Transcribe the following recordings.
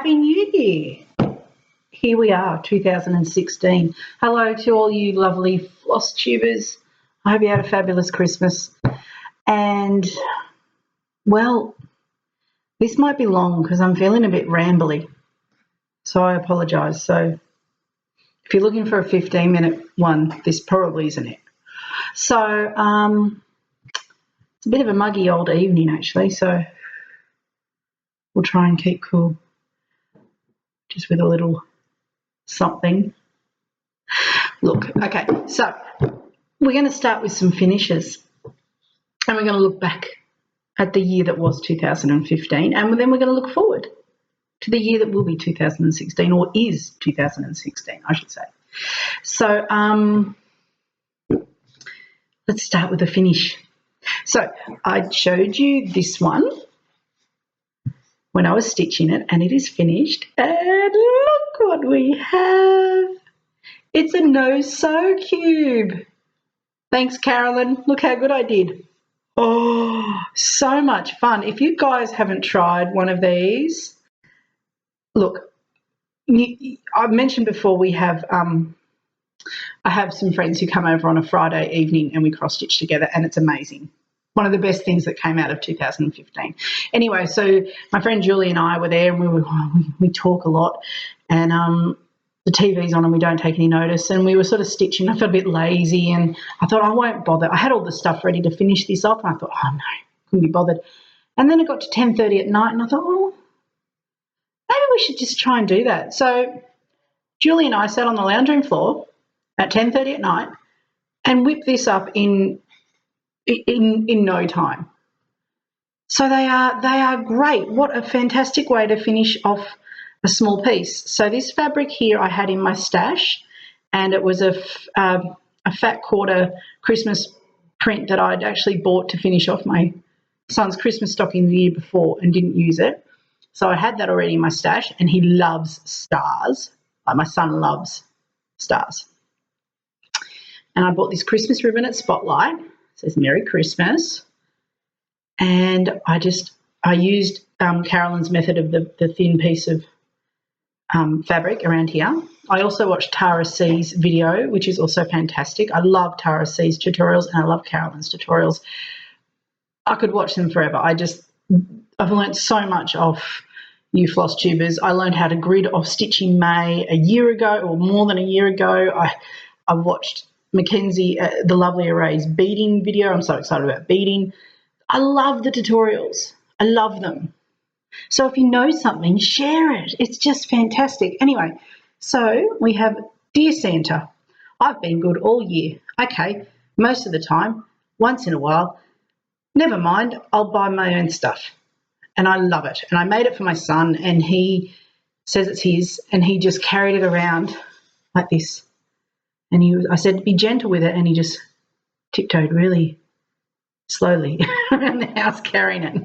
Happy New Year. Here we are, 2016. Hello to all you lovely Flosstubers. I hope you had a fabulous Christmas. And, well, this might be long because I'm feeling a bit rambly, so I apologise. So if you're looking for a 15-minute one, this probably isn't it. So it's a bit of a muggy old evening, actually, so we'll try and keep cool just with a little something. Look, okay, so we're going to start with some finishes and we're going to look back at the year that was 2015, and then we're going to look forward to the year that will be 2016, or is 2016, I should say. So let's start with the finish. So I showed you this one when I was stitching it, and it is finished, and look what we have. It's a no-sew cube. Thanks, Carolyn. Look how good I did. Oh, so much fun. If you guys haven't tried one of these, look, I've mentioned before we have I have some friends who come over on a Friday evening and we cross-stitch together, and it's amazing. One of the best things that came out of 2015. Anyway, so my friend Julie and I were there, and we talk a lot, and the TV's on and we don't take any notice, and we were sort of stitching. I felt a bit lazy and I thought I won't bother. I had all the stuff ready to finish this off, and I thought, oh no, couldn't be bothered. And then it got to 10:30 at night and I thought, well, maybe we should just try and do that. So Julie and I sat on the lounge room floor at 10:30 at night and whipped this up in no time. So they are great. What a fantastic way to finish off a small piece. So this fabric here I had in my stash, and it was a fat quarter Christmas print that I'd actually bought to finish off my son's Christmas stocking the year before and didn't use it. So I had that already in my stash, and he loves stars. Like my son loves stars. And I bought this Christmas ribbon at Spotlight. It says Merry Christmas. And I used Carolyn's method of the thin piece of fabric around here. I also watched Tara C's video, which is also fantastic. I love Tara C's tutorials and I love Carolyn's tutorials. I could watch them forever. I've learned so much off you Flosstubers. I learned how to grid off Stitching May a year ago, or more than a year ago. I watched Mackenzie, the Lovely Arrays beading video. I'm so excited about beading. I love the tutorials. I love them. So if you know something, share it. It's just fantastic. Anyway, so we have Dear Santa, I've been good all year. Okay, most of the time, once in a while, never mind, I'll buy my own stuff. And I love it. And I made it for my son, and he says it's his, and he just carried it around like this. And I said, be gentle with it, and he just tiptoed really slowly around the house carrying it.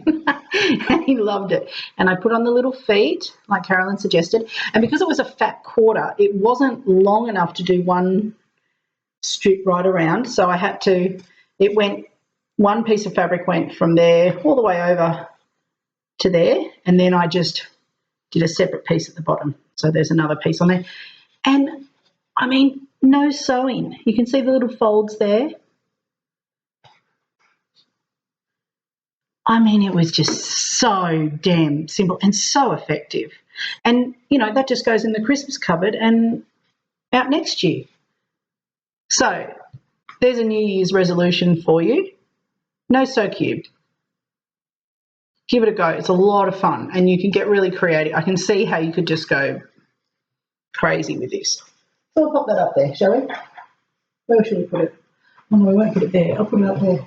And he loved it. And I put on the little feet, like Carolyn suggested. And because it was a fat quarter, it wasn't long enough to do one strip right around. So I had to, one piece of fabric went from there all the way over to there. And then I just did a separate piece at the bottom. So there's another piece on there. And, I mean, no sewing. You can see the little folds there. I mean, it was just so damn simple and so effective. And, you know, that just goes in the Christmas cupboard and out next year. So there's a New Year's resolution for you. No sew cube. Give it a go. It's a lot of fun and you can get really creative. I can see how you could just go crazy with this. So I'll pop that up there, shall we? Where should we put it? Oh, no, we won't put it there. I'll put it up there.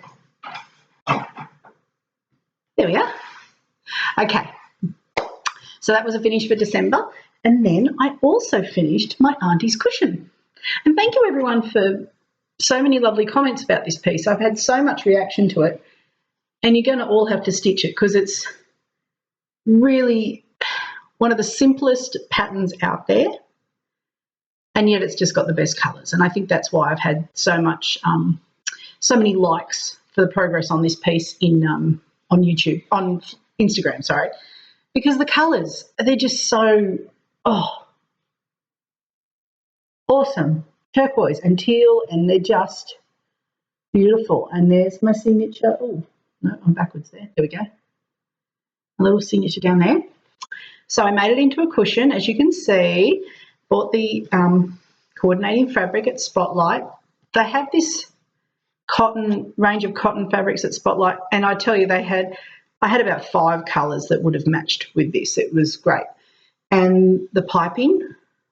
There we are. Okay, so that was a finish for December, and then I also finished my auntie's cushion. And thank you everyone for so many lovely comments about this piece. I've had so much reaction to it, and you're going to all have to stitch it because it's really one of the simplest patterns out there, and yet it's just got the best colours. And I think that's why I've had so many likes for the progress on this piece on YouTube, on Instagram, sorry. because the colours, they're just so, awesome. Turquoise and teal, and they're just beautiful. And there's my signature. Oh, no, I'm backwards there. There we go. A little signature down there. So I made it into a cushion, as you can see. Bought the coordinating fabric at Spotlight. They have this cotton range of cotton fabrics at Spotlight, and I tell you, I had about 5 colours that would have matched with this. It was great. And the piping,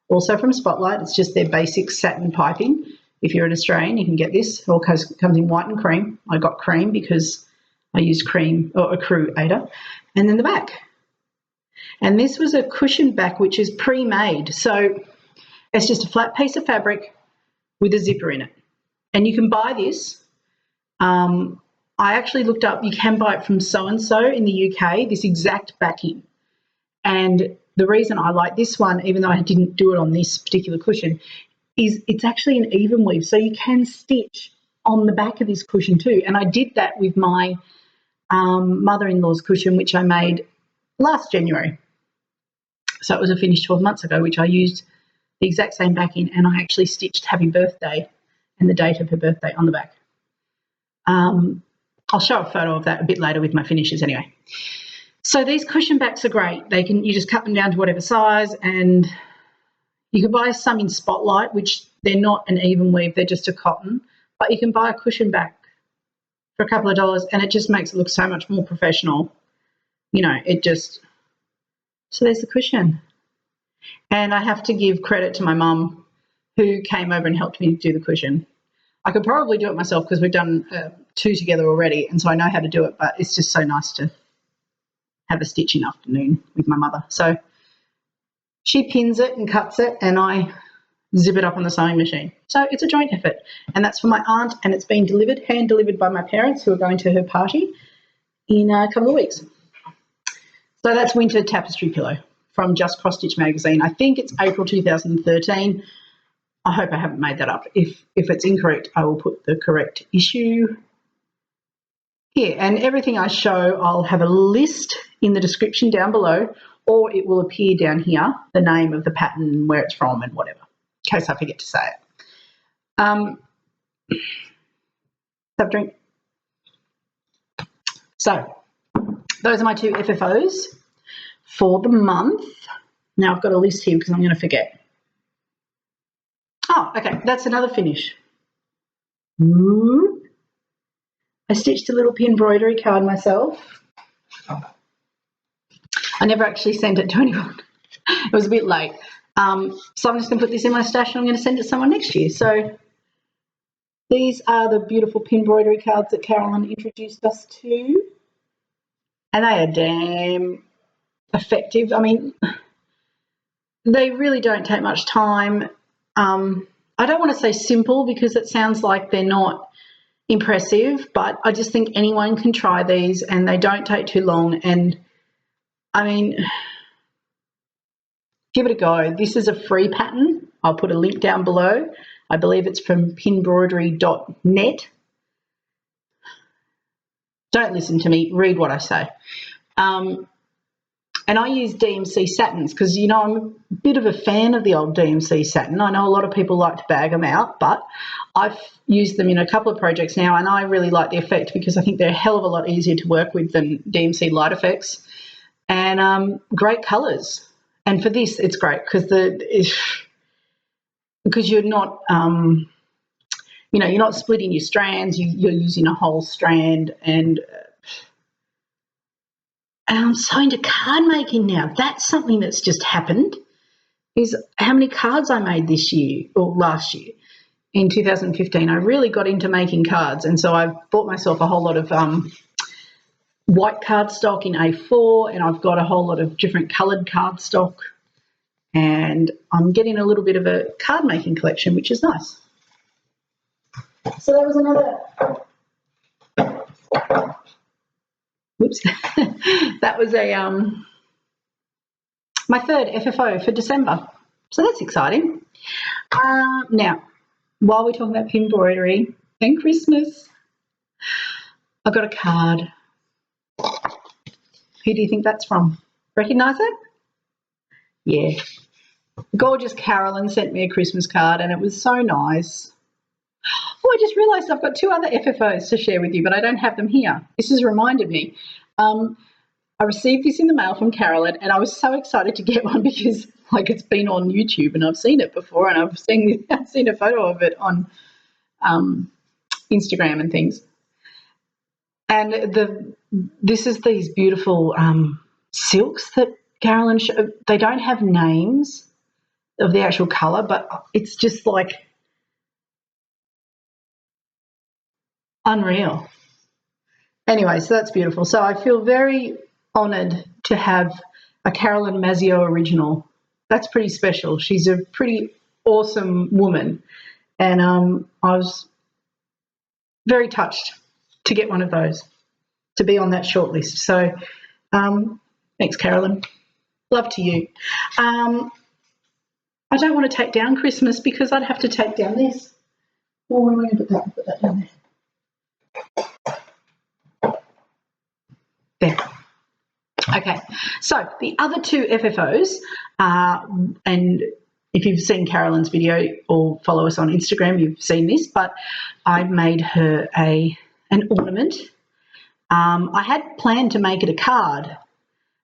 also from Spotlight, it's just their basic satin piping. If you're an Australian, you can get this. It all comes in white and cream. I got cream because I used cream, or a Crowe Ada. And then the back. And this was a cushion back, which is pre-made. So it's just a flat piece of fabric with a zipper in it. And you can buy this. I actually looked up, you can buy it from so-and-so in the UK, this exact backing. And the reason I like this one, even though I didn't do it on this particular cushion, is it's actually an even weave. So you can stitch on the back of this cushion too. And I did that with my mother-in-law's cushion, which I made last January. So it was a finish 12 months ago, which I used the exact same backing, and I actually stitched happy birthday and the date of her birthday on the back. I'll show a photo of that a bit later with my finishes anyway. So these cushion backs are great. You just cut them down to whatever size, and you can buy some in Spotlight, which they're not an even weave, they're just a cotton, but you can buy a cushion back for a couple of dollars, and it just makes it look so much more professional. You know, so there's the cushion. And I have to give credit to my mum, who came over and helped me do the cushion. I could probably do it myself because we've done 2 together already, and so I know how to do it, but it's just so nice to have a stitching afternoon with my mother. So she pins it and cuts it, and I zip it up on the sewing machine. So it's a joint effort, and that's for my aunt, and it's been hand delivered by my parents, who are going to her party in a couple of weeks. So that's Winter Tapestry Pillow from Just Cross Stitch magazine. I think it's April 2013. I hope I haven't made that up. If it's incorrect, I will put the correct issue here. And everything I show, I'll have a list in the description down below, or it will appear down here, the name of the pattern, where it's from and whatever, in case I forget to say it. Have a drink. So those are my 2 FFOs for the month. Now I've got a list here because I'm going to forget. Oh, okay, that's another finish. Ooh. I stitched a little pin embroidery card myself. I never actually sent it to anyone. It was a bit late. So I'm just going to put this in my stash, and I'm going to send it to someone next year. So these are the beautiful pin embroidery cards that Carolyn introduced us to. And they are damn effective. I mean, they really don't take much time. I don't want to say simple because it sounds like they're not impressive, but I just think anyone can try these, and they don't take too long. And I mean, give it a go. This is a free pattern. I'll put a link down below. I believe it's from pinbroidery.net. Don't listen to me, read what I say. And I use DMC satins because, you know, I'm a bit of a fan of the old DMC satin. I know a lot of people like to bag them out, but I've used them in a couple of projects now, and I really like the effect because I think they're a hell of a lot easier to work with than DMC light effects, and great colours. And for this, it's great because you're not, you know, you're not splitting your strands. You're using a whole strand, and I'm so into card making now. That's something that's just happened, is how many cards I made this year, or last year in 2015. I really got into making cards, and so I bought myself a whole lot of white cardstock in A4, and I've got a whole lot of different coloured cardstock, and I'm getting a little bit of a card making collection, which is nice. So that was another... Whoops. That was my 3rd FFO for December. So that's exciting. Now, while we're talking about pin embroidery and Christmas, I've got a card. Who do you think that's from? Recognise it? Yeah. Gorgeous Carolyn sent me a Christmas card and it was so nice. Oh, I just realised I've got 2 other FFOs to share with you, but I don't have them here. This has reminded me. I received this in the mail from Carolyn and I was so excited to get one because like it's been on YouTube and I've seen it before and I've seen a photo of it on Instagram and things. And this is these beautiful silks that Carolyn showed. They don't have names of the actual colour, but it's just like unreal. Anyway, so that's beautiful. So I feel very honoured to have a Carolyn Mazzio original. That's pretty special. She's a pretty awesome woman, and I was very touched to get one of those, to be on that shortlist. So thanks, Carolyn. Love to you. I don't want to take down Christmas because I'd have to take down this. Well, where am I going to put that down there. There. Okay, so the other 2 FFOs, and if you've seen Carolyn's video or follow us on Instagram, you've seen this, but I made her an ornament. I had planned to make it a card,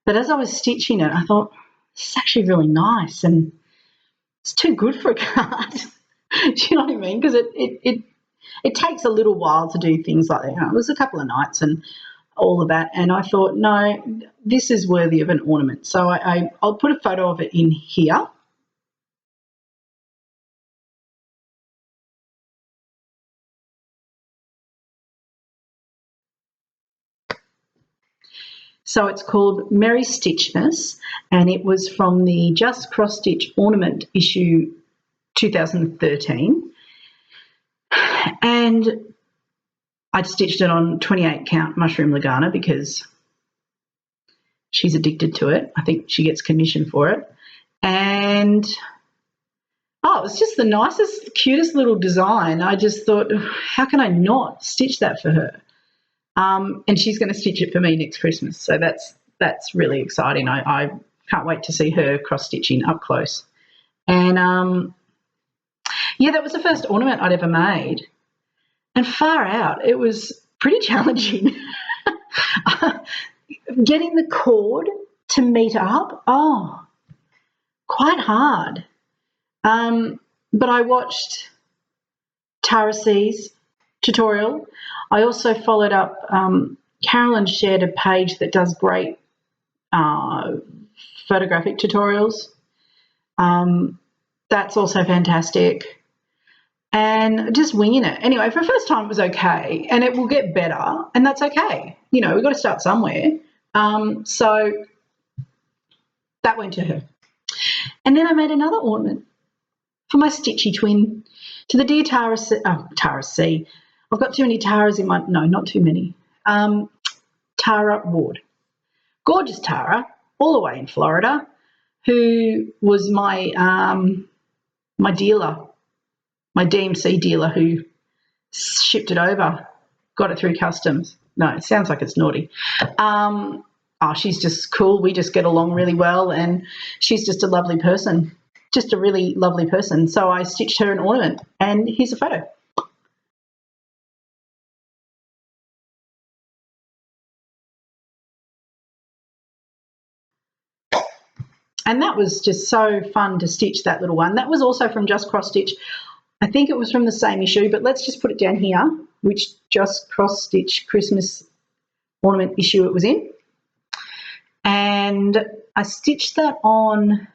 but as I was stitching it, I thought, this is actually really nice and it's too good for a card. Do you know what I mean? Because it takes a little while to do things like that. You know, it was a couple of nights and all of that, and I thought, no, this is worthy of an ornament. So I'll put a photo of it in here. So it's called Merry Stitchmas, and it was from the Just Cross Stitch Ornament issue 2013. And I'd stitched it on 28 count mushroom Lagana because she's addicted to it. I think she gets commission for it. And it was just the nicest, cutest little design. I just thought, how can I not stitch that for her? And she's going to stitch it for me next Christmas. So that's really exciting. I can't wait to see her cross-stitching up close. And, yeah, that was the first ornament I'd ever made. And far out, it was pretty challenging. Getting the cord to meet up, quite hard. But I watched Tara C's tutorial. I also followed up, Carolyn shared a page that does great photographic tutorials. That's also fantastic. And just winging it. Anyway, for the first time it was okay, and it will get better, and that's okay. You know, we've got to start somewhere. So that went to her. And then I made another ornament for my stitchy twin, to the dear Tara C. I've got too many Taras in my, no, not too many. Tara Ward. Gorgeous Tara, all the way in Florida, who was my my dealer, my DMC dealer who shipped it over, got it through customs. No, it sounds like it's naughty. She's just cool. We just get along really well, and she's just a lovely person, just a really lovely person. So I stitched her an ornament, and here's a photo. And that was just so fun to stitch, that little one. That was also from Just Cross Stitch. I think it was from the same issue, but let's just put it down here, which Just Cross Stitch Christmas ornament issue it was in. And I stitched that on,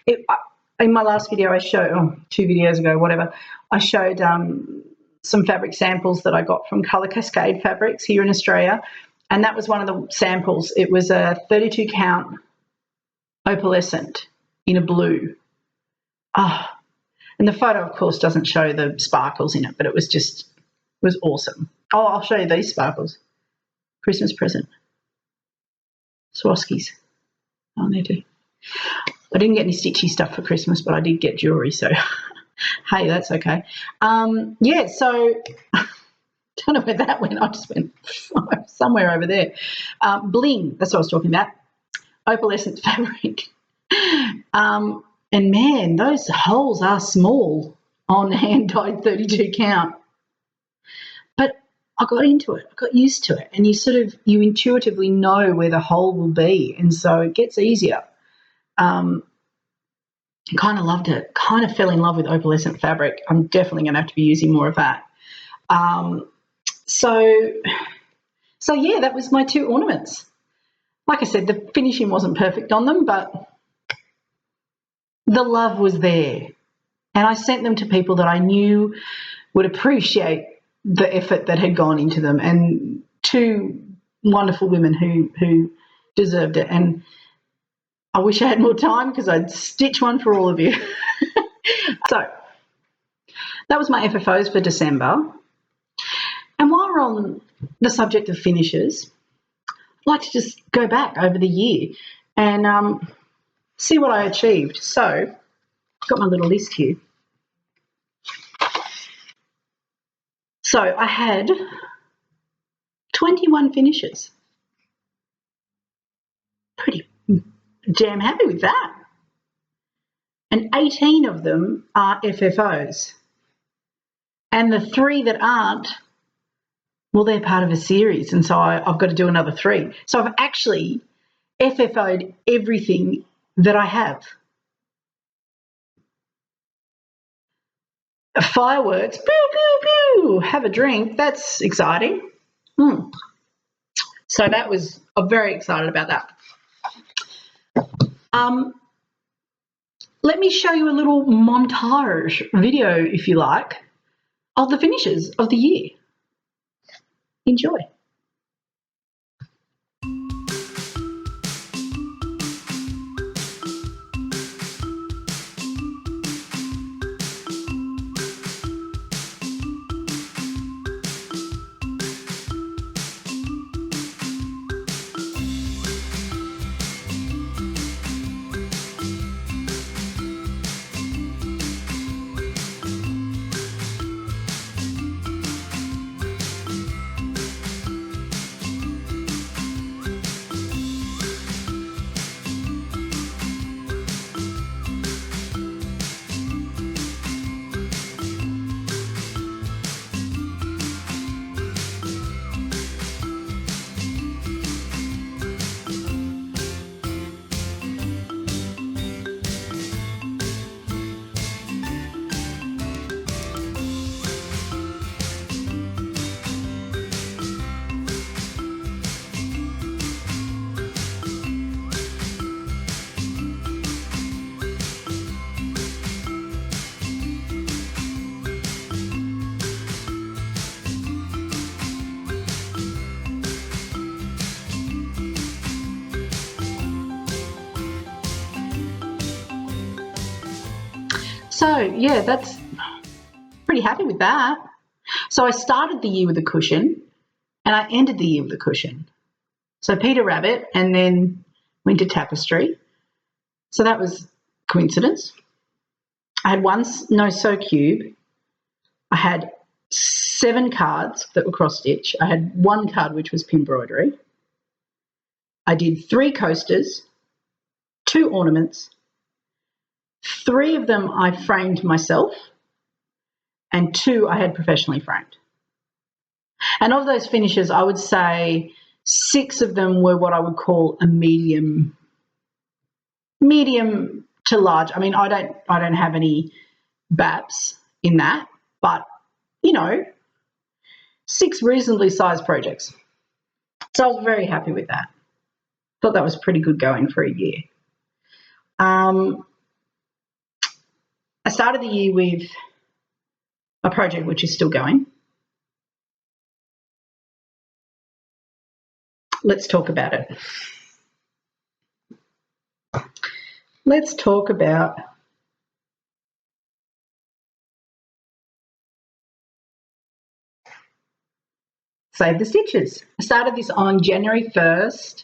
in my last video I showed, 2 videos ago, whatever, I showed some fabric samples that I got from Colour Cascade Fabrics here in Australia. And that was one of the samples. It was a 32 count opalescent in a blue. And the photo, of course, doesn't show the sparkles in it, but it was awesome. I'll show you these sparkles. Christmas present. Wysocki's. There too. I didn't get any stitchy stuff for Christmas, but I did get jewellery, so hey, that's okay. Yeah, so don't know where that went. I just went somewhere over there. Bling, that's what I was talking about. opalescent fabric. And man, those holes are small on hand-dyed 32 count. But I got into it. I got used to it. And you intuitively know where the hole will be. And so it gets easier. Kind of loved it. Kind of fell in love with opalescent fabric. I'm definitely going to have to be using more of that. So yeah, that was my 2 ornaments. Like I said, the finishing wasn't perfect on them, but the love was there. And I sent them to people that I knew would appreciate the effort that had gone into them, and 2 wonderful women who deserved it. And I wish I had more time because I'd stitch one for all of you. So that was my FFOs for December. And while we're on the subject of finishes, I'd like to just go back over the year and see what I achieved. So I've got my little list here. So I had 21 finishes. Pretty damn happy with that. And 18 of them are FFOs. And the 3 that aren't, well, they're part of a series, and so I've got to do another 3. So I've actually FFO'd everything that I have. Fireworks, pew, pew, pew, have a drink, that's exciting. So I'm very excited about that. Let me show you a little montage video, if you like, of the finishes of the year. Enjoy. So, yeah, that's pretty happy with that. So I started the year with a cushion and I ended the year with a cushion. So Peter Rabbit and then went to Tapestry. So that was coincidence. I had one no-sew cube. I had 7 cards that were cross-stitch. I had 1 card which was pinbroidery. I did 3 coasters, 2 ornaments. 3 of them I framed myself and 2 I had professionally framed. And of those finishes, I would say 6 of them were what I would call a medium to large. I mean, I don't have any BAPs in that, but, 6 reasonably sized projects. So I was very happy with that. Thought that was pretty good going for a year. I started the year with a project which is still going. Let's talk about it. Let's talk about Save the Stitches. I started this on January 1st.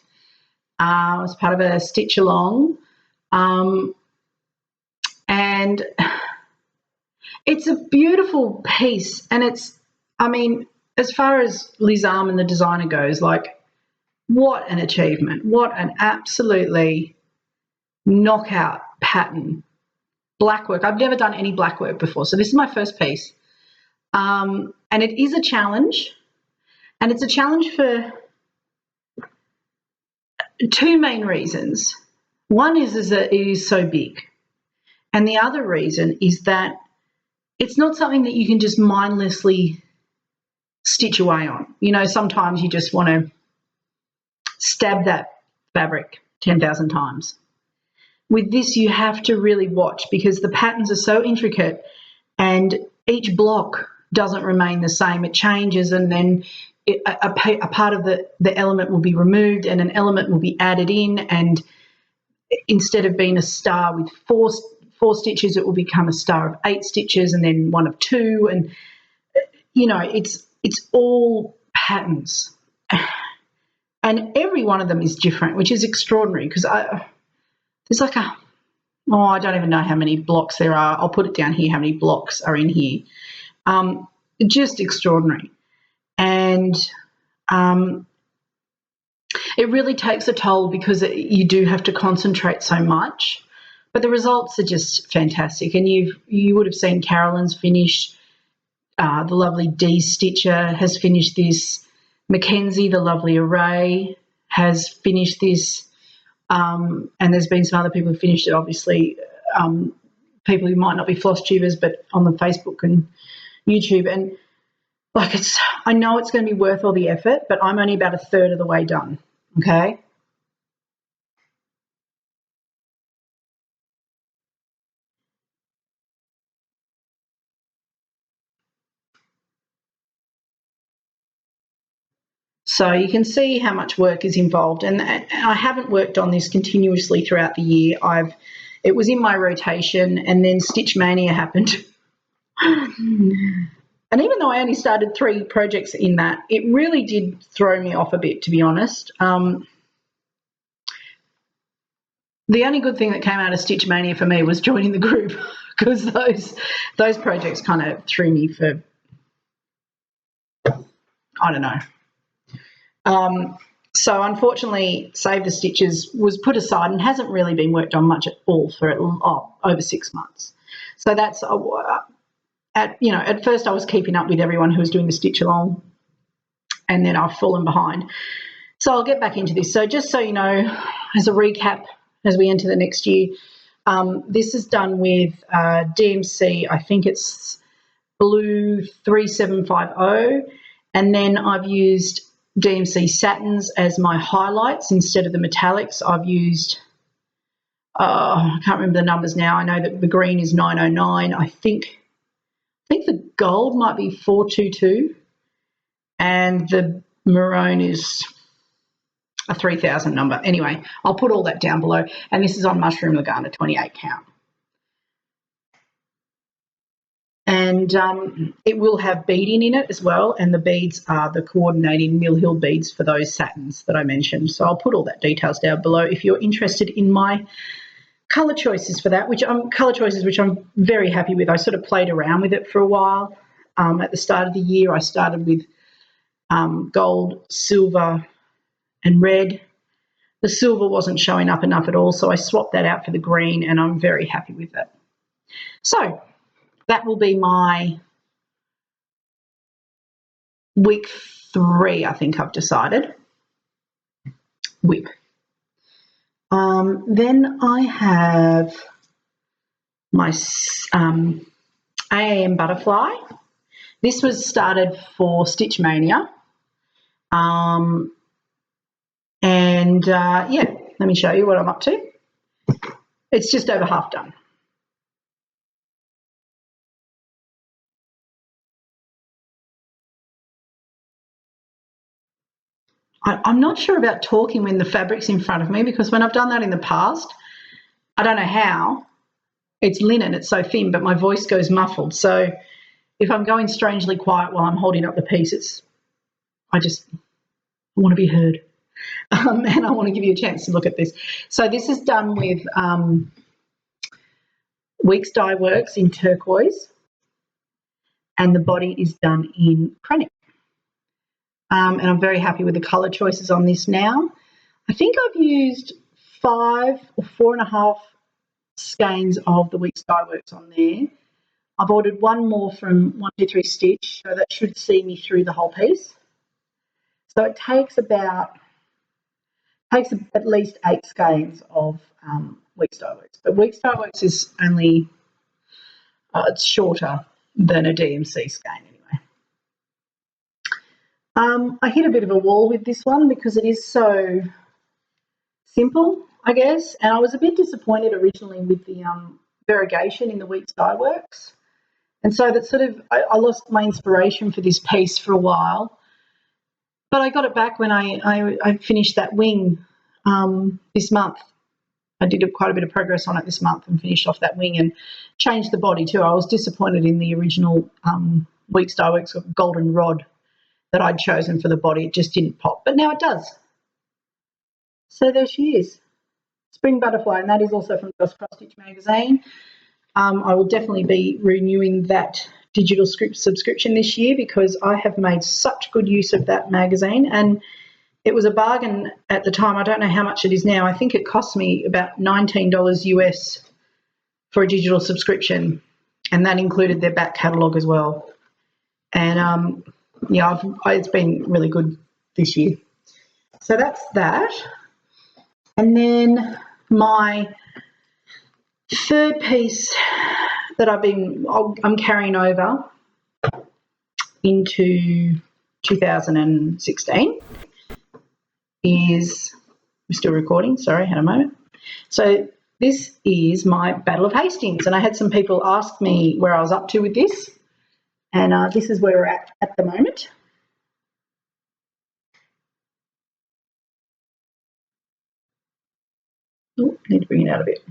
I was part of a stitch along. And it's a beautiful piece, and as far as Liz Arm and the designer goes, like, What an achievement. What an absolutely knockout pattern. Black work. I've never done any black work before, so this is my first piece. And it is a challenge, and it's a challenge for two main reasons. One is that it is so big, and the other reason is that it's not something that you can just mindlessly stitch away on. You know, sometimes you just want to stab that fabric 10,000 times. With this, you have to really watch because the patterns are so intricate and each block doesn't remain the same. It changes, and then a part of the element will be removed and an element will be added in, and instead of being a star with four stitches, it will become a star of 8 stitches and then one of 2. And, you know, it's all patterns. And every one of them is different, which is extraordinary because there's like I don't even know how many blocks there are. I'll put it down here, how many blocks are in here. Just extraordinary. And it really takes a toll because you do have to concentrate so much. But the results are just fantastic. And you would have seen Carolyn's finish. The lovely Dee Stitcher has finished this. Mackenzie, the lovely Array, has finished this. And there's been some other people who finished it, obviously, people who might not be Flosstubers, but on the Facebook and YouTube. And like I know it's going to be worth all the effort, but I'm only about a third of the way done, okay? So you can see how much work is involved, and I haven't worked on this continuously throughout the year. It was in my rotation, and then Stitch Mania happened. And even though I only started 3 projects in that, it really did throw me off a bit, to be honest. The only good thing that came out of Stitch Mania for me was joining the group because those projects kind of threw me for, I don't know. So unfortunately, Save the Stitches was put aside and hasn't really been worked on much at all for over 6 months. So that's at first I was keeping up with everyone who was doing the stitch along, and then I've fallen behind. So I'll get back into this. So just so you know, as a recap, as we enter the next year, this is done with DMC. I think it's Blue 3750, and then I've used DMC satins as my highlights instead of the metallics. I've used, I can't remember the numbers now. I know that the green is 909. I think the gold might be 422, and the maroon is a 3000 number. Anyway, I'll put all that down below. And this is on Mushroom Lagana 28 count. And it will have beading in it as well, and the beads are the coordinating Mill Hill beads for those satins that I mentioned. So I'll put all that details down below if you're interested in my colour choices for that, which I'm very happy with. I sort of played around with it for a while. At the start of the year, I started with gold, silver, and red. The silver wasn't showing up enough at all, so I swapped that out for the green, and I'm very happy with it. So that will be my week 3, I think I've decided. WIP. Then I have my AAM butterfly. This was started for Stitch Mania. Yeah, let me show you what I'm up to. It's just over half done. I'm not sure about talking when the fabric's in front of me, because when I've done that in the past, I don't know how. It's linen, it's so thin, but my voice goes muffled. So if I'm going strangely quiet while I'm holding up the piece, I want to be heard. And I want to give you a chance to look at this. So this is done with Weeks Dye Works in turquoise, and the body is done in Kreinik. and I'm very happy with the colour choices on this now. I think I've used 5 or 4.5 skeins of the Week Skyworks on there. I've ordered one more from 123 Stitch, so that should see me through the whole piece. So it takes at least 8 skeins of Week Skyworks, but Week Skyworks is only it's shorter than a DMC skein anyway. I hit a bit of a wall with this one because it is so simple, I guess, and I was a bit disappointed originally with the variegation in the Week Skyworks, and so that sort of I lost my inspiration for this piece for a while, but I got it back when I finished that wing this month. I did quite a bit of progress on it this month and finished off that wing and changed the body too. I was disappointed in the original Week Skyworks golden rod that I'd chosen for the body. It just didn't pop, but now it does. So there she is, Spring Butterfly, and that is also from Just Cross Stitch magazine. I will definitely be renewing that digital subscription this year because I have made such good use of that magazine, and it was a bargain at the time. I don't know how much it is now. I think it cost me about $19 US for a digital subscription, and that included their back catalogue as well. And yeah, it's been really good this year. So that's that. And then my third piece that I'm carrying over into 2016 is, we're still recording, sorry, had a moment. So this is my Battle of Hastings, and I had some people ask me where I was up to with this, and this is where we're at the moment. Oh, need to bring it out a bit.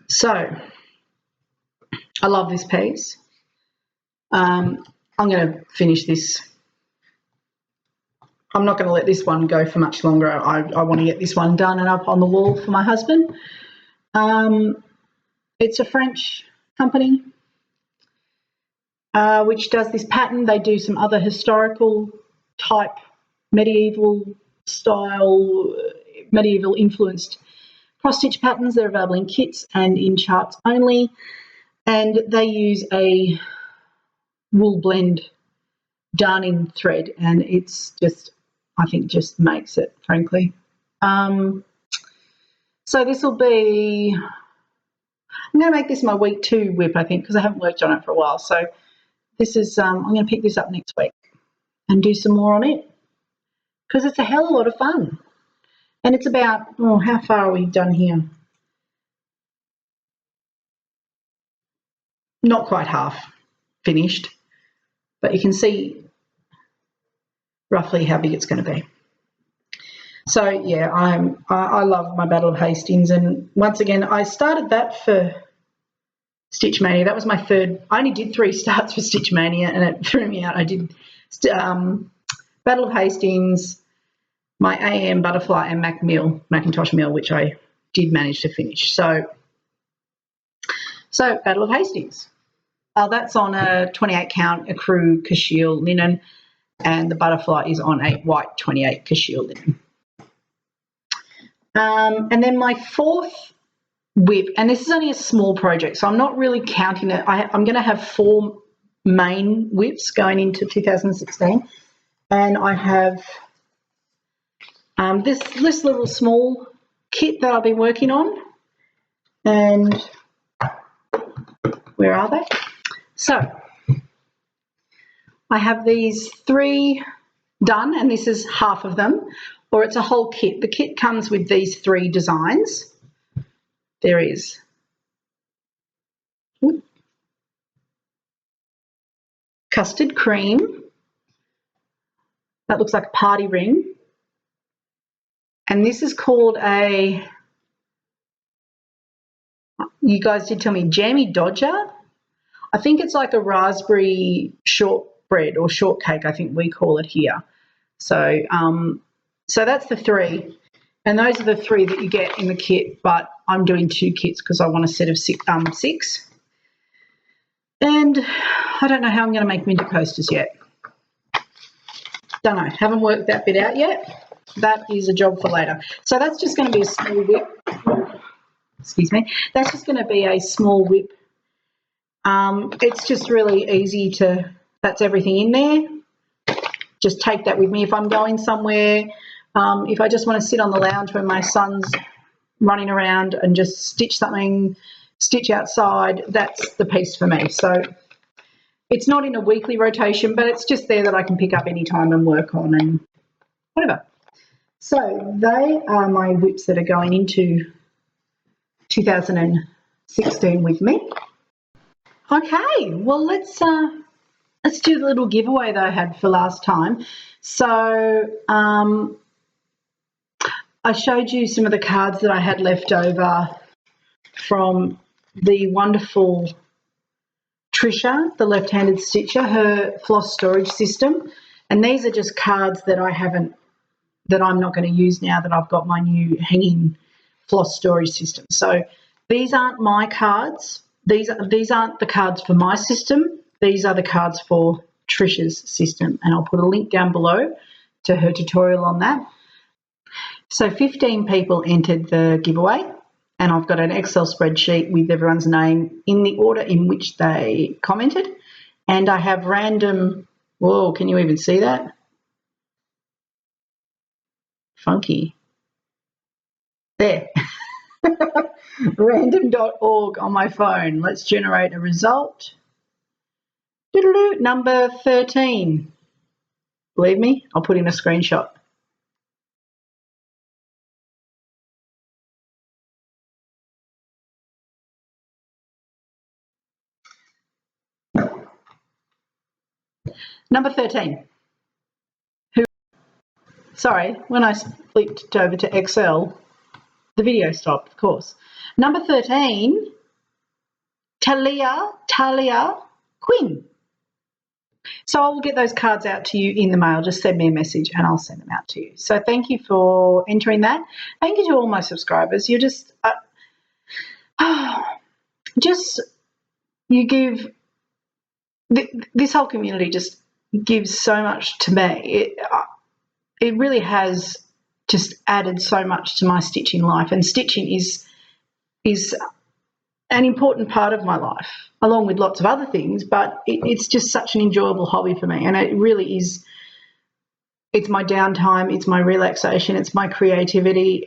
So I love this piece. I'm going to finish this. I'm not going to let this one go for much longer. I want to get this one done and up on the wall for my husband. It's a French company which does this pattern. They do some other historical type, medieval style, medieval influenced cross-stitch patterns. They're available in kits and in charts only, and they use a wool blend darning thread, and it's just, I think, just makes it, frankly. So this will be, I'm going to make this my week 2 whip, I think, because I haven't worked on it for a while. So this is, I'm going to pick this up next week and do some more on it because it's a hell of a lot of fun. And it's about, oh, how far are we done here? Not quite half finished, but you can see roughly how big it's going to be. So yeah, I love my Battle of Hastings, and once again, I started that for Stitch Mania. That was my third. I only did 3 starts for Stitch Mania, and it threw me out. I did Battle of Hastings, my AM Butterfly, and Macintosh Mill, which I did manage to finish. So Battle of Hastings. That's on a 28 count Crowe cachille linen, and the butterfly is on a white 28 cachille linen. And then my 4th whip, and this is only a small project, so I'm not really counting it. I'm going to have 4 main whips going into 2016, and I have this little small kit that I've been working on, and where are they? So I have these 3 done, and this is half of them, or it's a whole kit. The kit comes with these 3 designs. There is custard cream. That looks like a party ring. And this is called a, you guys did tell me, Jammy Dodger. I think it's like a raspberry shortbread or shortcake, I think we call it here. So so that's the 3. And those are the 3 that you get in the kit, but I'm doing 2 kits because I want a set of 6. And I don't know how I'm going to make winter coasters yet. Don't know. Haven't worked that bit out yet. That is a job for later. So that's just going to be a small whip. Excuse me. That's just going to be a small whip. It's just really easy to, that's everything in there. Just take that with me if I'm going somewhere. If I just want to sit on the lounge when my son's running around and just stitch something, stitch outside, that's the piece for me. So it's not in a weekly rotation, but it's just there that I can pick up any time and work on and whatever. So they are my whips that are going into 2016 with me. Okay, well let's do the little giveaway that I had for last time. So I showed you some of the cards that I had left over from the wonderful Trisha, the left-handed stitcher, her floss storage system. And these are just cards that I'm not going to use now that I've got my new hanging floss storage system. So these aren't my cards. These aren't the cards for my system. These are the cards for Trisha's system. And I'll put a link down below to her tutorial on that. So 15 people entered the giveaway, and I've got an Excel spreadsheet with everyone's name in the order in which they commented. And I have random, whoa, can you even see that? Funky. There. Random.org on my phone. Let's generate a result. Number 13. Believe me, I'll put in a screenshot. Number 13. Sorry, when I flipped over to Excel, the video stopped, of course. Number 13, Talia Quinn. So I'll get those cards out to you in the mail. Just send me a message and I'll send them out to you. So thank you for entering that. Thank you to all my subscribers. You're just, you give, this whole community just gives so much to me. It really has just added so much to my stitching life, and stitching is an important part of my life, along with lots of other things, but it's just such an enjoyable hobby for me, and it really is. It's my downtime, it's my relaxation, it's my creativity,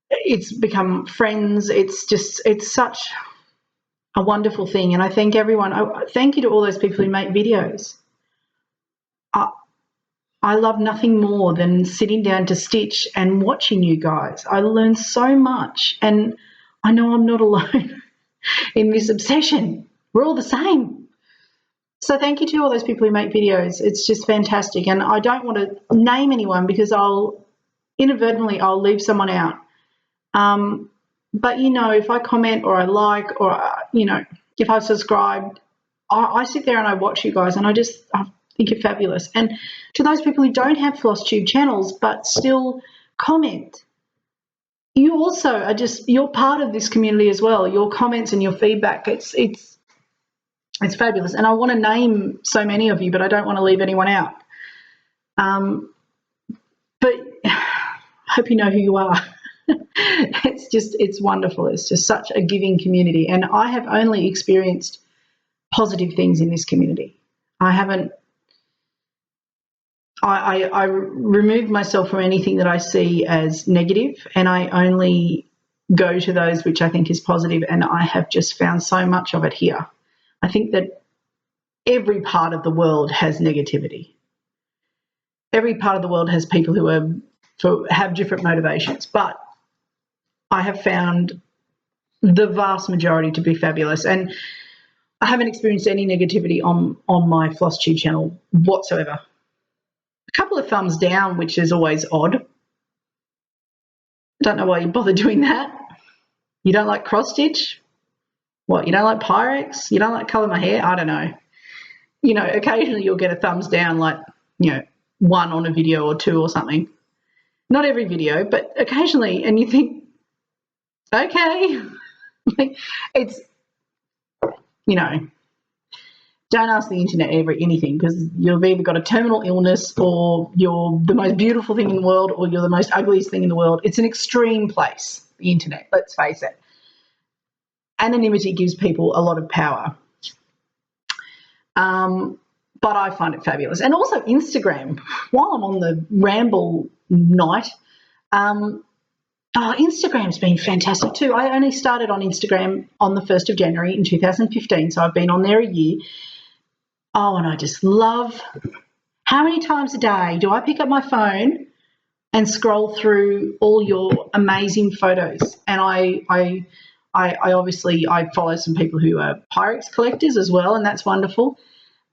it's become friends, it's such a wonderful thing, and I thank everyone. Thank you to all those people who make videos. I love nothing more than sitting down to stitch and watching you guys. I learn so much, and I know I'm not alone in this obsession. We're all the same. So thank you to all those people who make videos. It's just fantastic, and I don't want to name anyone because I'll leave someone out. But, you know, if I comment or I like or, you know, if I subscribe, I sit there and I watch you guys, and I think you're fabulous. And to those people who don't have Flosstube channels but still comment, you also are you're part of this community as well. Your comments and your feedback, it's fabulous. And I want to name so many of you, but I don't want to leave anyone out. But I hope you know who you are. It's wonderful. It's just such a giving community. And I have only experienced positive things in this community. I remove myself from anything that I see as negative, and I only go to those which I think is positive, and I have just found so much of it here. I think that every part of the world has negativity. Every part of the world has people who have different motivations, but I have found the vast majority to be fabulous, and I haven't experienced any negativity on my Flosstube channel whatsoever. A couple of thumbs down, which is always odd. I don't know why you bother doing that. You don't like cross stitch? What, you don't like Pyrex? You don't like colour my hair? I don't know. You know, occasionally you'll get a thumbs down, like, you know, one on a video or two or something. Not every video, but occasionally, and you think, okay, it's, you know, don't ask the internet ever anything, because you've either got a terminal illness or you're the most beautiful thing in the world or you're the most ugliest thing in the world. It's an extreme place, the internet, let's face it. Anonymity gives people a lot of power. But I find it fabulous. And also Instagram, while I'm on the ramble night, Instagram's been fantastic too. I only started on Instagram on the 1st of January in 2015, so I've been on there a year. Oh, and I just love, how many times a day do I pick up my phone and scroll through all your amazing photos? And I obviously follow some people who are Pyrex collectors as well, and that's wonderful.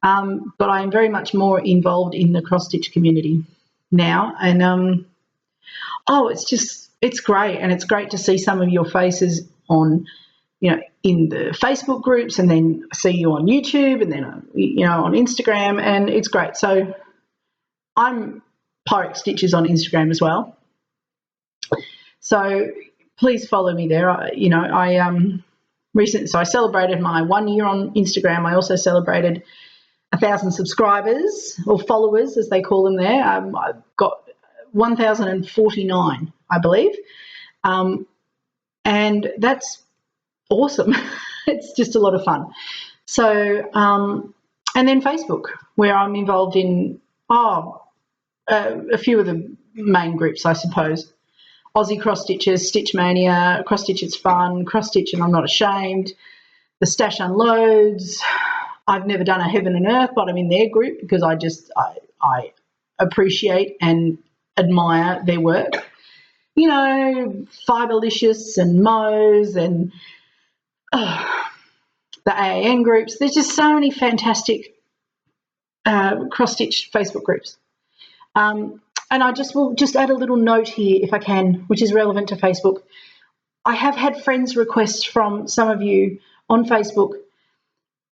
But I'm very much more involved in the cross-stitch community now. And, it's great. And it's great to see some of your faces on, in the Facebook groups, and then see you on YouTube, and then, on Instagram, and it's great. So I'm Pyrex Stitches on Instagram as well. So please follow me there. Recently, so I celebrated my 1 year on Instagram. I also celebrated 1,000 subscribers, or followers as they call them there. I've got 1,049, I believe. And that's awesome. It's just a lot of fun. So, and then Facebook, where I'm involved in a few of the main groups, I suppose. Aussie Cross Stitches, Stitch Mania, Cross Stitch It's Fun, Cross Stitch and I'm Not Ashamed, the Stash Unloads. I've never done a Heaven and Earth, but I'm in their group because I appreciate and admire their work. Fiberlicious and Moe's and the AAN groups. There's just so many fantastic cross-stitch Facebook groups. And I will just add a little note here, if I can, which is relevant to Facebook. I have had friends requests from some of you on Facebook,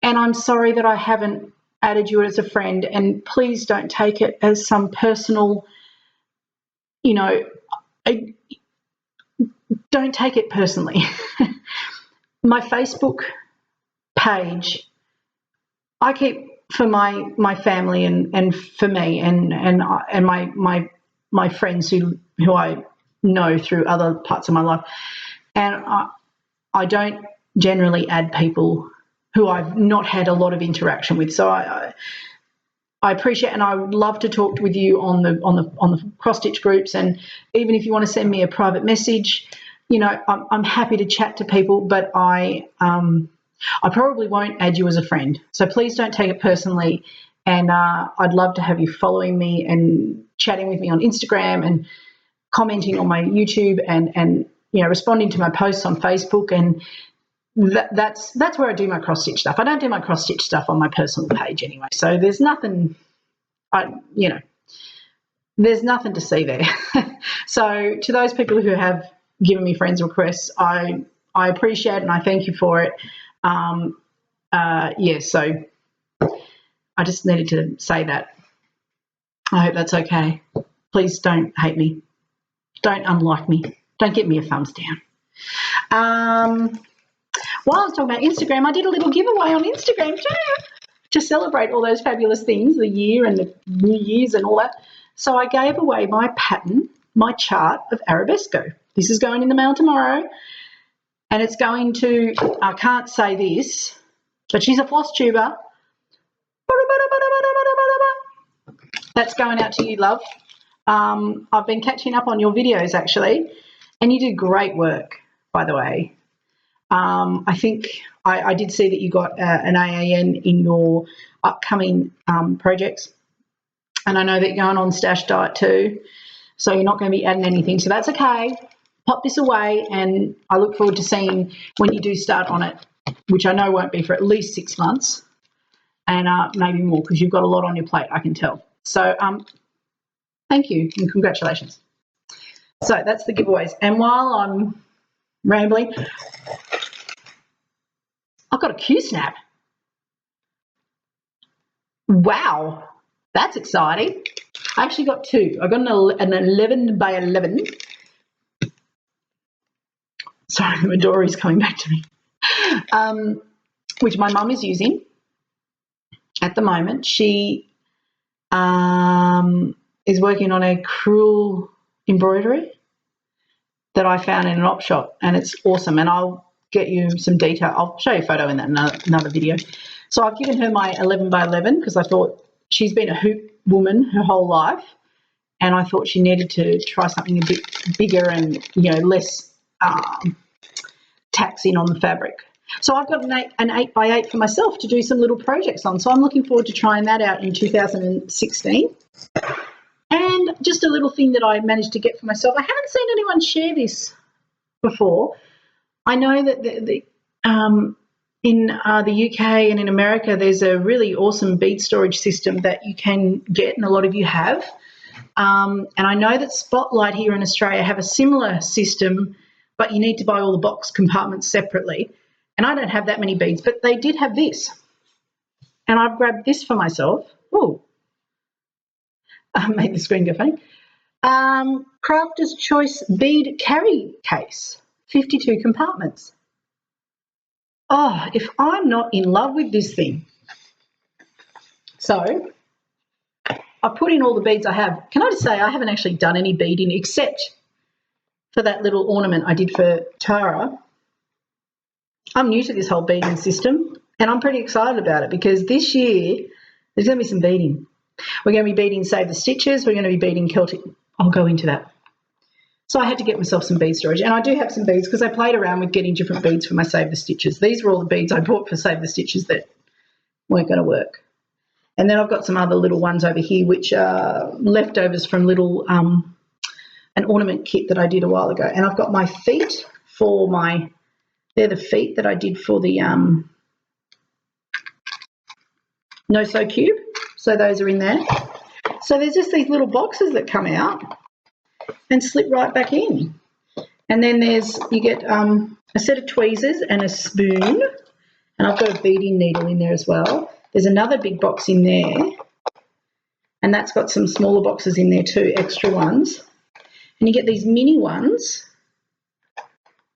and I'm sorry that I haven't added you as a friend, and please don't take it as some personal, don't take it personally. My Facebook page, I keep for my family and for me and my friends who I know through other parts of my life, and I don't generally add people who I've not had a lot of interaction with. So I appreciate, and I would love to talk with you on the cross stitch groups, and even if you want to send me a private message, I'm happy to chat to people, but I probably won't add you as a friend. So please don't take it personally. And I'd love to have you following me and chatting with me on Instagram and commenting on my YouTube and responding to my posts on Facebook. And that's where I do my cross stitch stuff. I don't do my cross stitch stuff on my personal page anyway. So there's nothing, there's nothing to see there. So to those people who have given me friends requests, I appreciate it and I thank you for it. So I just needed to say that. I hope that's okay. Please don't hate me. Don't unlike me. Don't get me a thumbs down. While I was talking about Instagram, I did a little giveaway on Instagram too to celebrate all those fabulous things, the year and the New Year's and all that. So I gave away my pattern, my chart of Arabesco. This is going in the mail tomorrow. And it's going to, I can't say this, but she's a floss tuber. That's going out to you, love. I've been catching up on your videos, actually, and you did great work, by the way. I think I did see that you got an AAN in your upcoming projects, and I know that you're going on stash diet too, so you're not going to be adding anything, so that's okay. Pop this away, and I look forward to seeing when you do start on it, which I know won't be for at least 6 months, and maybe more because you've got a lot on your plate, I can tell. So thank you and congratulations. So that's the giveaways. And while I'm rambling, I've got a Q-snap. Wow, that's exciting. I actually got two. I got an 11 by 11. Sorry, Midori's coming back to me. Which my mum is using at the moment. She is working on a crewel embroidery that I found in an op shop, and it's awesome. And I'll get you some detail. I'll show you a photo in that another video. So I've given her my 11 by 11 because I thought she's been a hoop woman her whole life, and I thought she needed to try something a bit bigger and, you know, less taxing on the fabric. So I've got an 8 by 8 for myself to do some little projects on. So I'm looking forward to trying that out in 2016. And just a little thing that I managed to get for myself. I haven't seen anyone share this before. I know that in the UK and in America, there's a really awesome bead storage system that you can get, and a lot of you have. And I know that Spotlight here in Australia have a similar system, but you need to buy all the box compartments separately. And I don't have that many beads, but they did have this. And I've grabbed this for myself. Oh, made the screen go funny. Crafter's Choice Bead Carry Case, 52 compartments. Oh, if I'm not in love with this thing. So I put in all the beads I have. Can I just say I haven't actually done any beading except for that little ornament I did for Tara. I'm new to this whole beading system, and I'm pretty excited about it because this year there's going to be some beading. We're going to be beading Save the Stitches. We're going to be beading Celtic. I'll go into that. So I had to get myself some bead storage, and I do have some beads because I played around with getting different beads for my Save the Stitches. These were all the beads I bought for Save the Stitches that weren't going to work. And then I've got some other little ones over here which are leftovers from little an ornament kit that I did a while ago. And I've got my feet for my... They're the feet that I did for the No Sew Cube. So those are in there. So there's just these little boxes that come out and slip right back in. And then you get a set of tweezers and a spoon. And I've got a beading needle in there as well. There's another big box in there. And that's got some smaller boxes in there too, extra ones. And you get these mini ones.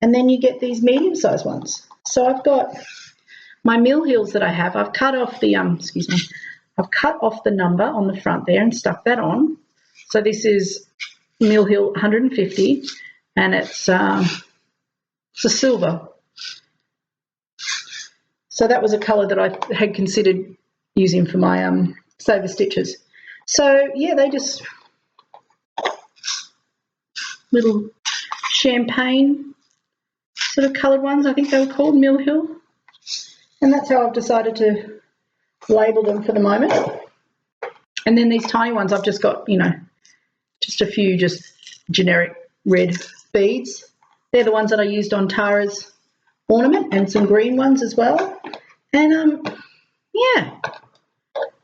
And then you get these medium-sized ones. So I've got my mill heels that I have. I've cut off the I've cut off the number on the front there and stuck that on. So this is mill heel 150, and it's a silver. So that was a colour that I had considered using for my Save the Stitches. So yeah, they just little champagne sort of coloured ones, I think they were called, Mill Hill. And that's how I've decided to label them for the moment. And then these tiny ones, I've just got, you know, just a few just generic red beads. They're the ones that I used on Tara's ornament, and some green ones as well. And, yeah,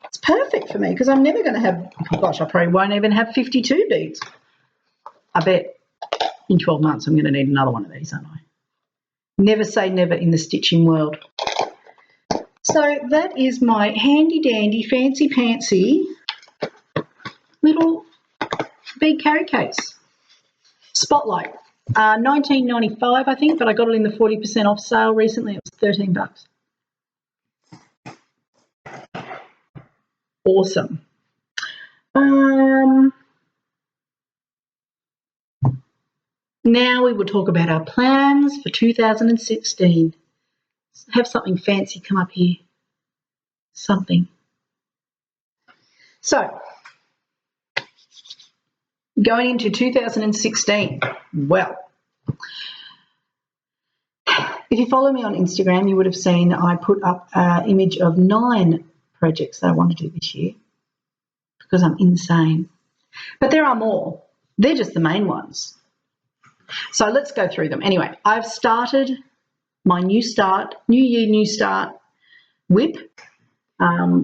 it's perfect for me because I'm never going to have, oh gosh, I probably won't even have 52 beads. I bet in 12 months I'm going to need another one of these, aren't I? Never say never in the stitching world. So that is my handy dandy, fancy pantsy little bead carry case. Spotlight. $19.95 I think, but I got it in the 40% off sale recently. It was $13. Awesome. Now we will talk about our plans for 2016. Have something fancy come up here. Something. So, going into 2016, well, if you follow me on Instagram, you would have seen I put up an image of 9 projects that I want to do this year because I'm insane. But there are more. They're just the main ones. So let's go through them. Anyway, I've started my New Year, New Start whip,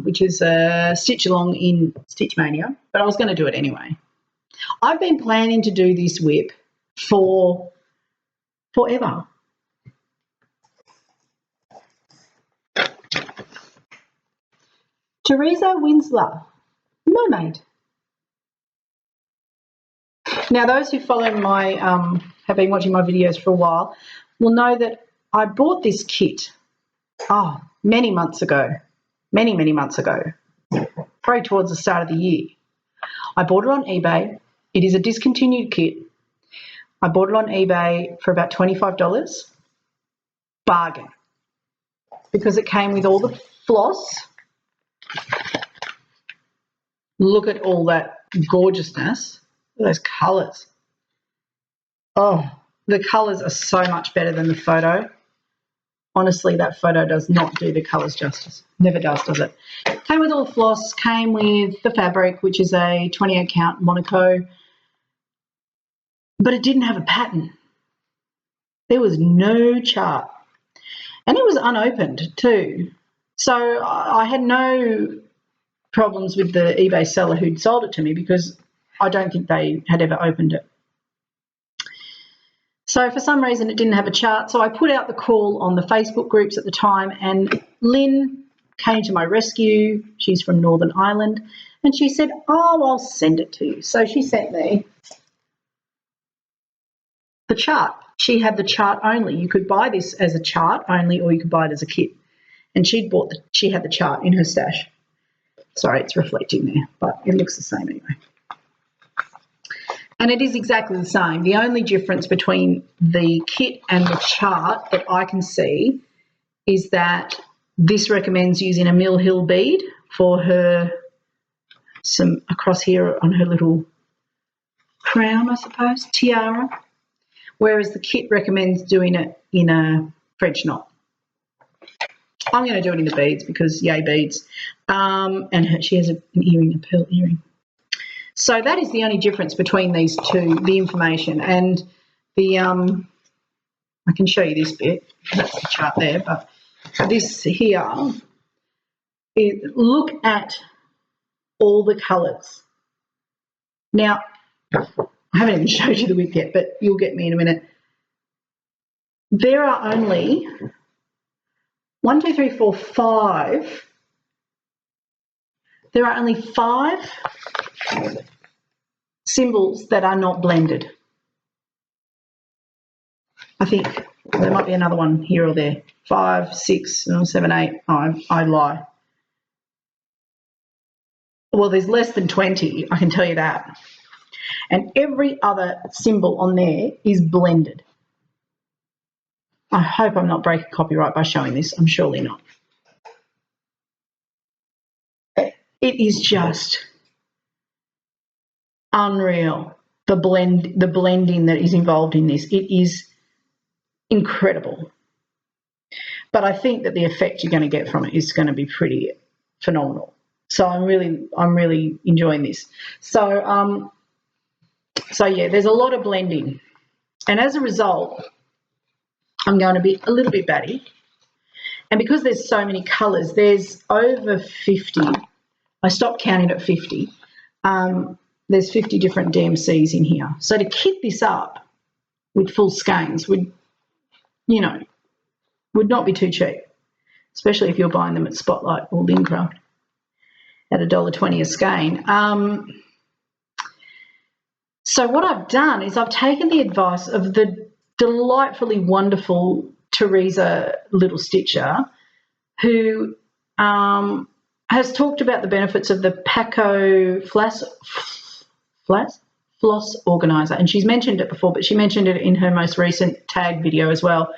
which is a stitch along in Stitchmania, but I was going to do it anyway. I've been planning to do this whip for forever. Teresa Winslow, Mermaid. Now, those who follow my, have been watching my videos for a while, will know that I bought this kit, many months ago, many months ago, probably towards the start of the year. I bought it on eBay. It is a discontinued kit. I bought it on eBay for about $25. Bargain. Because it came with all the floss. Look at all that gorgeousness. Look at those colours. Oh, the colours are so much better than the photo. Honestly, that photo does not do the colours justice. Never does it? Came with all the floss, came with the fabric, which is a 28 count Monaco, but it didn't have a pattern. There was no chart. And it was unopened too. So I had no problems with the eBay seller who'd sold it to me because I don't think they had ever opened it. So for some reason it didn't have a chart. So I put out the call on the Facebook groups at the time, and Lynn came to my rescue. She's from Northern Ireland, and she said, I'll send it to you. So she sent me the chart. She had the chart only. You could buy this as a chart only, or you could buy it as a kit. And she had the chart in her stash. Sorry, it's reflecting there, but it looks the same anyway. And it is exactly the same. The only difference between the kit and the chart that I can see is that this recommends using a Mill Hill bead for her, some across here on her little crown, I suppose, tiara, whereas the kit recommends doing it in a French knot. I'm going to do it in the beads because yay beads. And she has an earring, a pearl earring. So that is the only difference between these two, the information. And the I can show you this bit. That's the chart there, but this here, look at all the colours. Now, I haven't even showed you the width yet, but you'll get me in a minute. There are only 1, 2, 3, 4, 5. There are only 5 symbols that are not blended. I think there might be another one here or there. 5, 6, 7, 8. Oh, I lie. Well, there's less than 20, I can tell you that. And every other symbol on there is blended. I hope I'm not breaking copyright by showing this. I'm surely not. It is just unreal, the blending that is involved in this. It is incredible. But I think that the effect you're going to get from it is going to be pretty phenomenal. So I'm really enjoying this. So yeah, there's a lot of blending, and as a result, I'm going to be a little bit batty. And because there's so many colours, there's over 50. I stopped counting at 50. There's 50 different DMCs in here. So to kit this up with full skeins would not be too cheap, especially if you're buying them at Spotlight or Lincraft at $1.20 a skein. So what I've done is I've taken the advice of the delightfully wonderful Teresa Little Stitcher, who has talked about the benefits of the Paco Floss Organizer. And she's mentioned it before, but she mentioned it in her most recent tag video as well.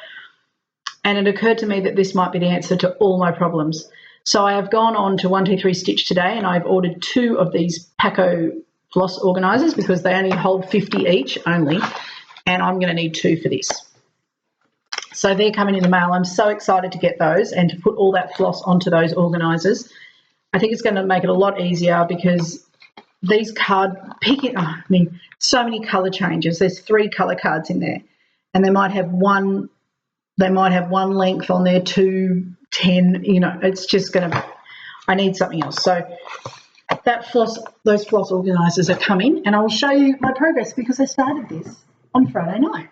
And it occurred to me that this might be the answer to all my problems. So I have gone on to 123 Stitch today, and I've ordered 2 of these Paco Floss Organisers because they only hold 50 each only, and I'm going to need 2 for this. So they're coming in the mail. I'm so excited to get those and to put all that floss onto those organisers. I think it's going to make it a lot easier because these so many colour changes. There's 3 colour cards in there, and they might have one length on there, 2, 10, it's just going to, I need something else. So those floss organisers are coming, and I will show you my progress because I started this on Friday night.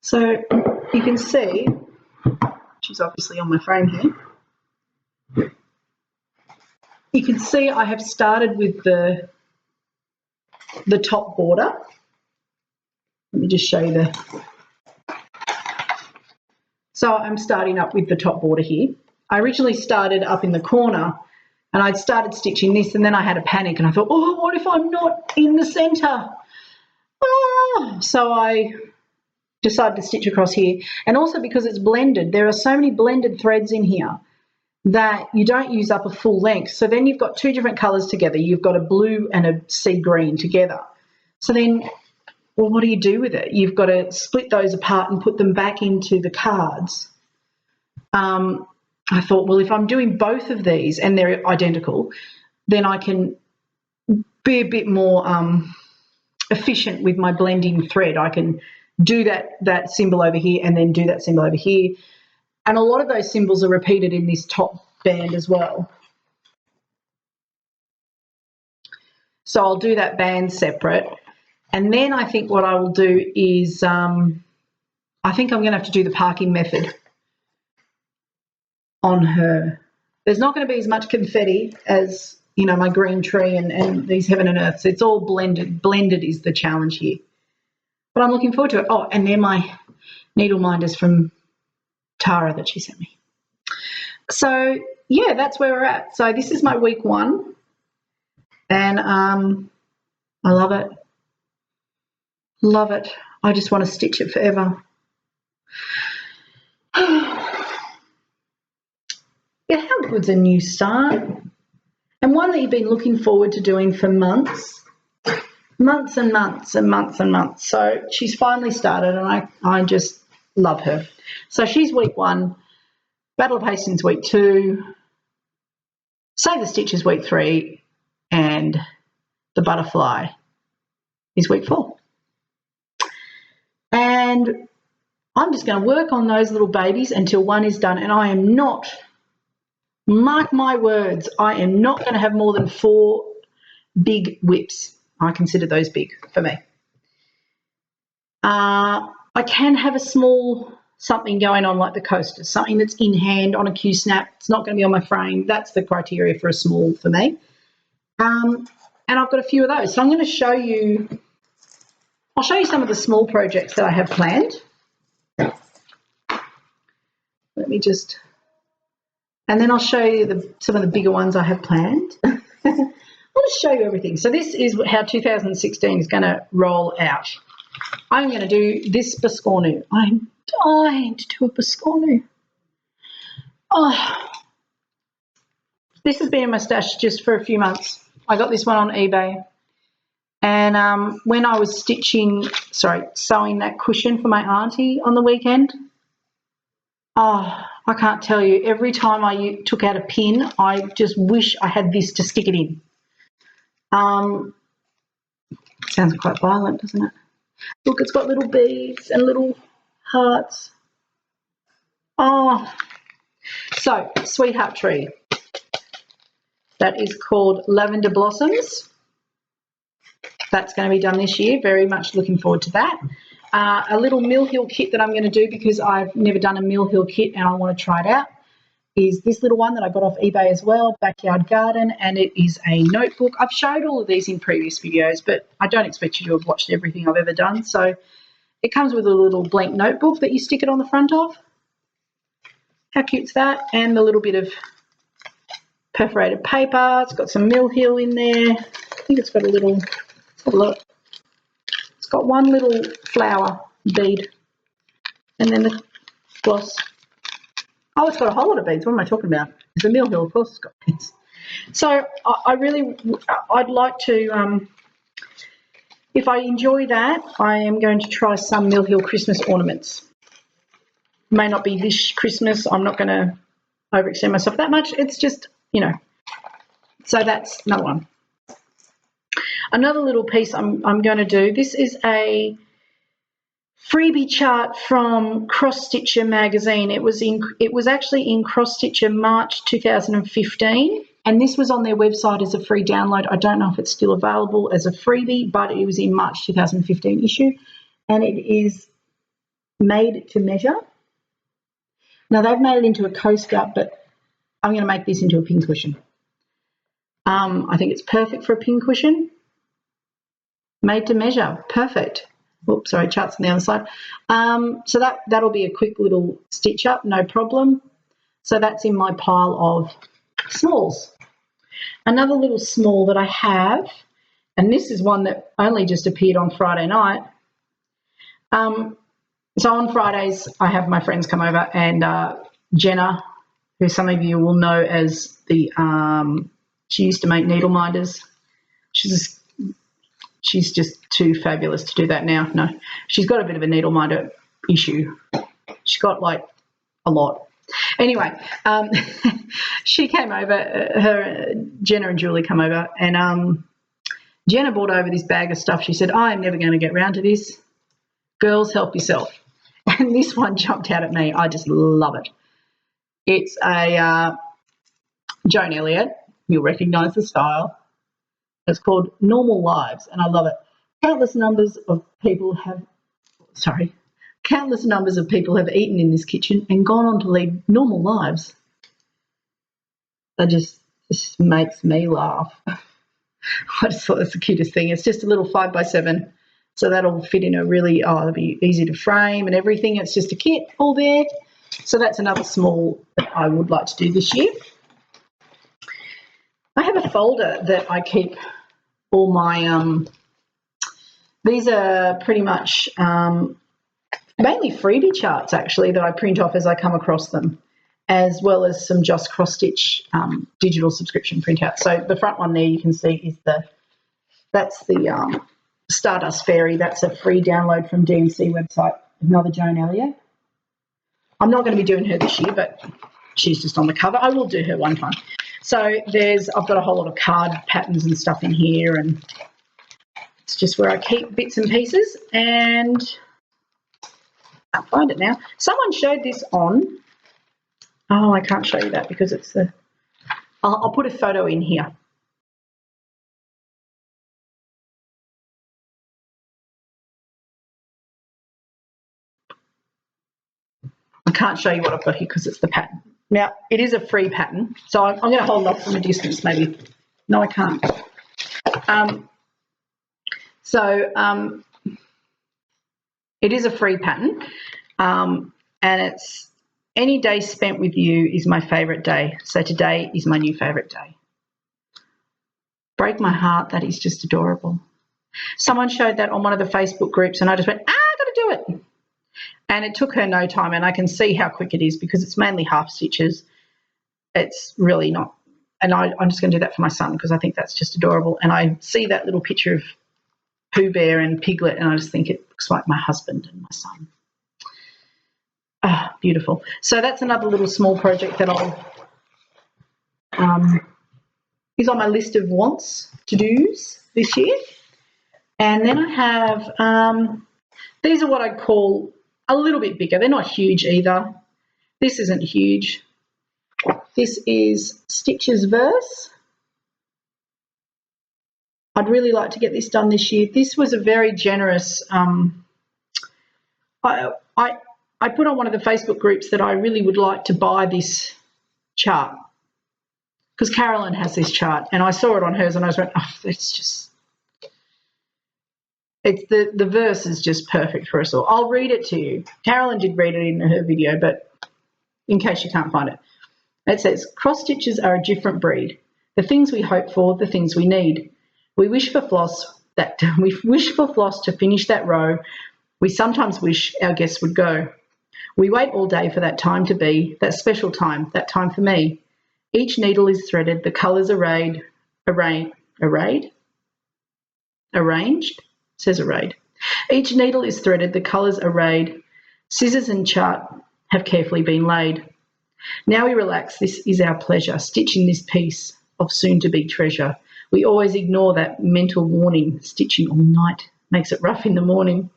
So you can see which is obviously on my frame here. You can see I have started with the top border. Let me just show you So I'm starting up with the top border here. I originally started up in the corner and I'd started stitching this, and then I had a panic and I thought, oh, what if I'm not in the centre? So I decided to stitch across here. And also because it's blended, there are so many blended threads in here that you don't use up a full length. So then you've got two different colours together. You've got a blue and a sea green together. So then, well, what do you do with it? You've got to split those apart and put them back into the cards. I thought, well, if I'm doing both of these and they're identical, then I can be a bit more efficient with my blending thread. I can do that symbol over here and then do that symbol over here. And a lot of those symbols are repeated in this top band as well. So I'll do that band separate. And then I think what I will do is I think I'm going to have to do the parking method on her. There's not going to be as much confetti as, you know, my green tree and these heaven and earth. So it's all blended. Blended is the challenge here. But I'm looking forward to it. Oh, and they're my needle minders from Tara that she sent me. So, yeah, that's where we're at. So this is my week 1. And I love it. Love it. I just want to stitch it forever. Yeah, how good's a new start? And one that you've been looking forward to doing for months. Months and months and months and months. So she's finally started and I just love her. So she's week 1, Battle of Hastings week 2, Save the Stitches week 3, and the Butterfly is week 4. And I'm just going to work on those little babies until one is done. And I am not, mark my words, I am not going to have more than 4 big whips. I consider those big for me. I can have a small something going on like the coaster, something that's in hand on a Q-snap. It's not going to be on my frame. That's the criteria for a small for me. And I've got a few of those. So I'm going to show you, I'll show you some of the small projects that I have planned. Let me just, and then I'll show you some of the bigger ones I have planned. I'll just show you everything. So this is how 2016 is going to roll out. I'm going to do this Biscornu. I'm dying to do a Biscornu. Oh, this has been in my stash just for a few months. I got this one on eBay. And when I was sewing that cushion for my auntie on the weekend, oh, I can't tell you, every time I took out a pin, I just wish I had this to stick it in. Sounds quite violent, doesn't it? Look, it's got little beads and little hearts. Oh, so Sweetheart Tree. That is called Lavender Blossoms. That's going to be done this year. Very much looking forward to that. A little Mill Hill kit that I'm going to do because I've never done a Mill Hill kit and I want to try it out is this little one that I got off eBay as well, Backyard Garden, and it is a notebook. I've showed all of these in previous videos, but I don't expect you to have watched everything I've ever done. So it comes with a little blank notebook that you stick it on the front of. How cute's that? And a little bit of perforated paper. It's got some Mill Hill in there. I think it's got a little, let's have a look. It's got one little flower bead and then the gloss. Oh, it's got a whole lot of beads. What am I talking about? It's a Mill Hill, of course it's got beads. So I'd like to, if I enjoy that, I am going to try some Mill Hill Christmas ornaments. May not be this Christmas. I'm not going to overextend myself that much. It's just, you know. So that's another one. Another little piece I'm going to do. This is a freebie chart from Cross Stitcher magazine. It was actually in Cross Stitcher March 2015, and this was on their website as a free download. I don't know if it's still available as a freebie, but it was in March 2015 issue, and it is made to measure. Now they've made it into a coaster, but I'm going to make this into a pincushion. I think it's perfect for a pincushion. Made to measure, perfect. Oops, sorry, charts on the other side. So that'll be a quick little stitch up, no problem. So that's in my pile of smalls. Another little small that I have, and this is one that only just appeared on Friday night. So on Fridays, I have my friends come over, and Jenna, who some of you will know as she used to make needle minders. She's just too fabulous to do that now. No, she's got a bit of a needle minder issue. She's got like a lot. Anyway, she came over, Jenna and Julie come over, and Jenna brought over this bag of stuff. She said, I'm never going to get round to this. Girls, help yourself. And this one jumped out at me. I just love it. It's a Joan Elliott. You'll recognise the style. It's called Normal Lives, and I love it. Countless numbers of people have eaten in this kitchen and gone on to lead normal lives. That just makes me laugh. I just thought that's the cutest thing. It's just a little 5x7, so that'll fit in a really, it'll be easy to frame and everything. It's just a kit all there. So that's another small that I would like to do this year. I have a folder that I keep all my, these are pretty much mainly freebie charts actually that I print off as I come across them, as well as some Just Cross Stitch digital subscription printouts. So the front one there you can see is that's the Stardust Fairy. That's a free download from DMC website. Another Joan Elliott. I'm not going to be doing her this year, but she's just on the cover. I will do her one time. So I've got a whole lot of card patterns and stuff in here, and it's just where I keep bits and pieces, and I can't find it now. Someone showed this on. Oh, I can't show you that because it's I'll put a photo in here. I can't show you what I've got here because it's the pattern. Now, it is a free pattern, so I'm going to hold it up from a distance maybe. No, I can't. It is a free pattern, and it's any day spent with you is my favourite day. So today is my new favourite day. Break my heart, that is just adorable. Someone showed that on one of the Facebook groups, and I just went, I've got to do it. And it took her no time, and I can see how quick it is because it's mainly half stitches. It's really not. And I'm just going to do that for my son because I think that's just adorable. And I see that little picture of Pooh Bear and Piglet, and I just think it looks like my husband and my son. Ah, beautiful. So that's another little small project that I'll is on my list of wants, to-dos this year. And then I have, these are what I'd call a little bit bigger. They're not huge either. This isn't huge. This is Stitch's Verse. I'd really like to get this done this year. This was a very generous, I put on one of the Facebook groups that I really would like to buy this chart because Carolyn has this chart, and I saw it on hers and I was like, oh, it's just, it's the verse is just perfect for us all. I'll read it to you. Carolyn did read it in her video, but in case you can't find it. It says, cross stitches are a different breed. The things we hope for, the things we need. We wish for floss to finish that row. We sometimes wish our guests would go. We wait all day for that time to be, that special time, that time for me. Each needle is threaded, the colours arranged, says arrayed. Each needle is threaded, the colours arrayed. Scissors and chart have carefully been laid. Now we relax, this is our pleasure, stitching this piece of soon-to-be treasure. We always ignore that mental warning, stitching all night makes it rough in the morning.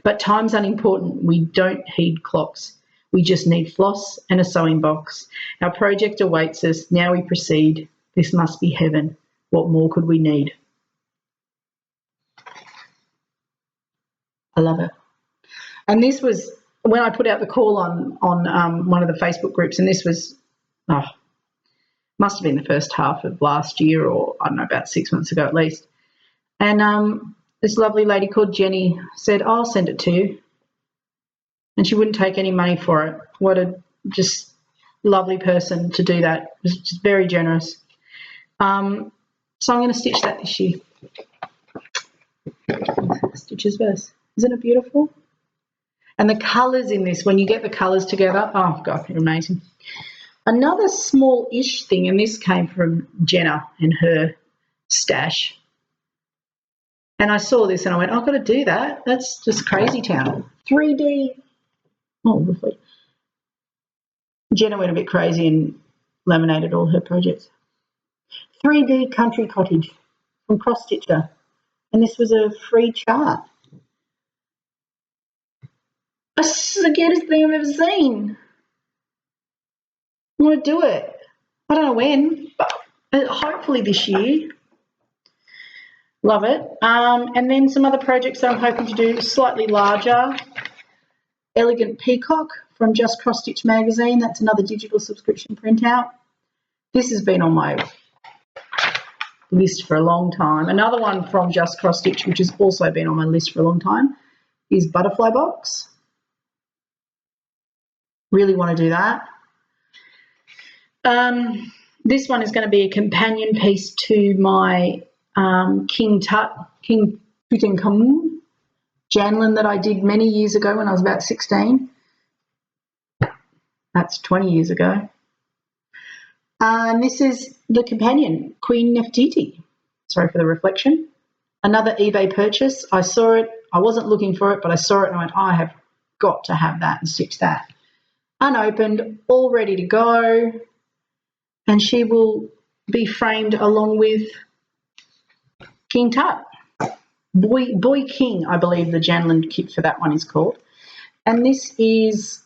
But time's unimportant, we don't heed clocks. We just need floss and a sewing box. Our project awaits us, now we proceed. This must be heaven, what more could we need? I love it. And this was when I put out the call on one of the Facebook groups, and this was, must have been the first half of last year, or I don't know, about 6 months ago at least. And this lovely lady called Jenny said, I'll send it to you. And she wouldn't take any money for it. What a just lovely person to do that. It was just very generous. So I'm going to stitch that this year. Stitches verse. Isn't it beautiful? And the colours in this, when you get the colours together, oh, God, they're amazing. Another small-ish thing, and this came from Jenna and her stash. And I saw this and I went, I've got to do that. That's just crazy town. 3D. Oh, lovely. Jenna went a bit crazy and laminated all her projects. 3D country cottage from Cross Stitcher. And this was a free chart. That's the cutest thing I've ever seen. I want to do it. I don't know when, but hopefully this year. Love it. And then some other projects that I'm hoping to do slightly larger. Elegant Peacock from Just Cross Stitch magazine. That's another digital subscription printout. This has been on my list for a long time. Another one from Just Cross Stitch, which has also been on my list for a long time, is Butterfly Box. Really want to do that. This one is going to be a companion piece to my King Tutankhamun Janlin that I did many years ago when I was about 16. That's 20 years ago. And this is the companion, Queen Nefertiti. Sorry for the reflection. Another eBay purchase. I saw it. I wasn't looking for it, but I saw it and I went, I have got to have that and stitch that. Unopened, all ready to go. And she will be framed along with King Tut. Boy King, I believe the Janlin kit for that one is called. And this is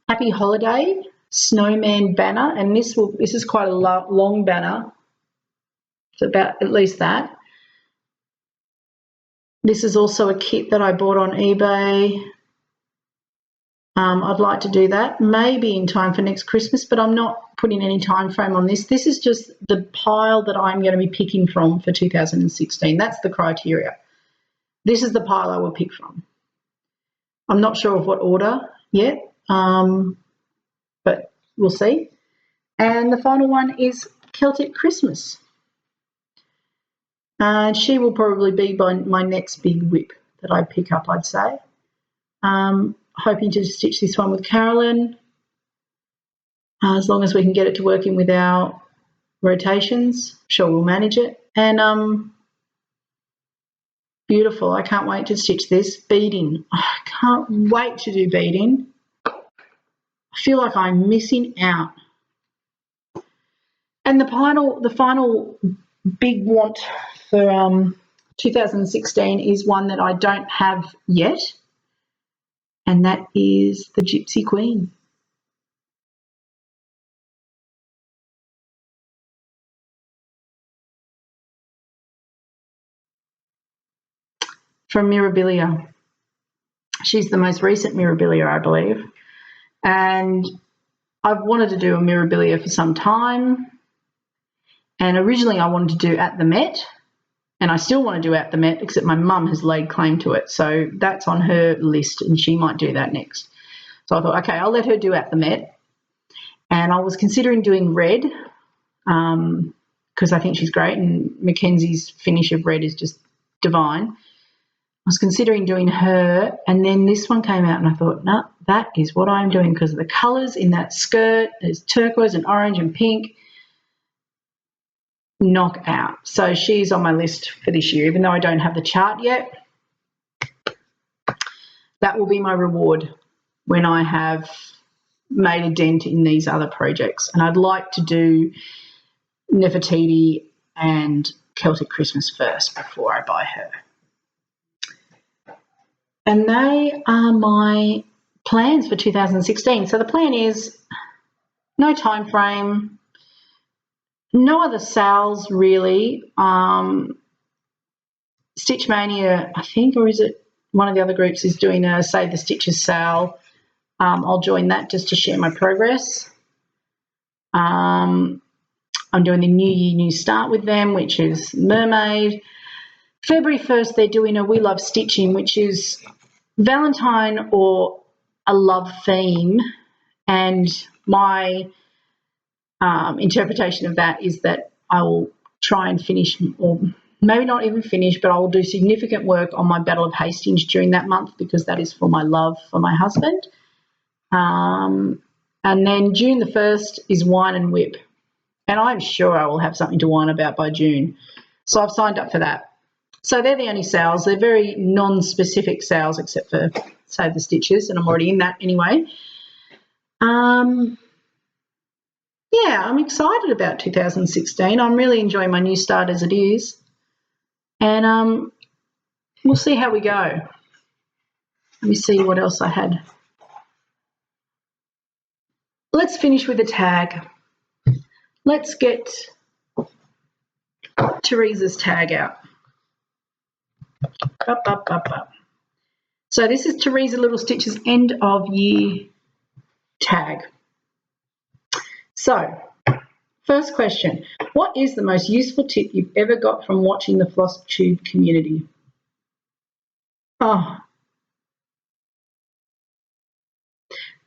Happy Holiday Snowman banner, and this is quite a long banner. It's about at least that. This is also a kit that I bought on eBay. I'd like to do that, maybe in time for next Christmas, but I'm not putting any time frame on this. This is just the pile that I'm going to be picking from for 2016. That's the criteria. This is the pile I will pick from. I'm not sure of what order yet, but we'll see. And the final one is Celtic Christmas. And she will probably be my next big whip that I pick up, I'd say. Hoping to stitch this one with Carolyn, as long as we can get it to working with our rotations. Sure, we'll manage it. And beautiful. I can't wait to stitch this. Beading. I can't wait to do beading. I feel like I'm missing out. And the final big want for 2016 is one that I don't have yet, and that is the Gypsy Queen. From Mirabilia. She's the most recent Mirabilia, I believe. And I've wanted to do a Mirabilia for some time. And originally I wanted to do At the Met, and I still want to do At the Met, except my mum has laid claim to it. So that's on her list, and she might do that next. So I thought, okay, I'll let her do At the Met. And I was considering doing Red, because I think she's great, and Mackenzie's finish of Red is just divine. I was considering doing her, and then this one came out and I thought, no, that is what I'm doing because of the colours in that skirt. There's turquoise and orange and pink. Knock out. So she's on my list for this year, even though I don't have the chart yet. That will be my reward when I have made a dent in these other projects. And I'd like to do Nefertiti and Celtic Christmas first before I buy her. And they are my plans for 2016. So the plan is no time frame, no other sales really. Stitch Mania, I think, or is it one of the other groups is doing a Save the Stitches sale. I'll join that just to share my progress. I'm doing the New Year, New Start with them, which is Mermaid. February 1st, they're doing a We Love Stitching, which is Valentine or a love theme. And my interpretation of that is that I will try and finish, or maybe not even finish, but I will do significant work on my Battle of Hastings during that month, because that is for my love for my husband. And then June the 1st is Wine and Whip. And I'm sure I will have something to whine about by June. So I've signed up for that. So they're the only sales. They're very non-specific sales except for Save the Stitches, and I'm already in that anyway. Yeah, I'm excited about 2016. I'm really enjoying my new start as it is. And we'll see how we go. Let me see what else I had. Let's finish with a tag. Let's get Teresa's tag out. Up. So this is Teresa Little Stitch's end of year tag. So, first question, what is the most useful tip you've ever got from watching the Flosstube community? Oh,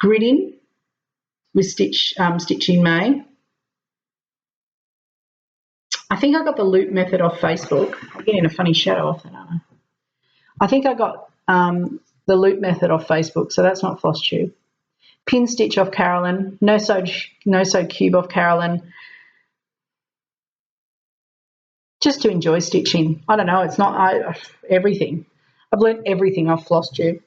gridding with Stitching May. I think I got the loop method off Facebook. I'm getting a funny shadow off that, aren't I? I think I got the loop method off Facebook, so that's not Flosstube. Pin stitch off Carolyn, no sew cube off Carolyn. Just to enjoy stitching. I don't know, it's not everything. I've learnt everything off Flosstube.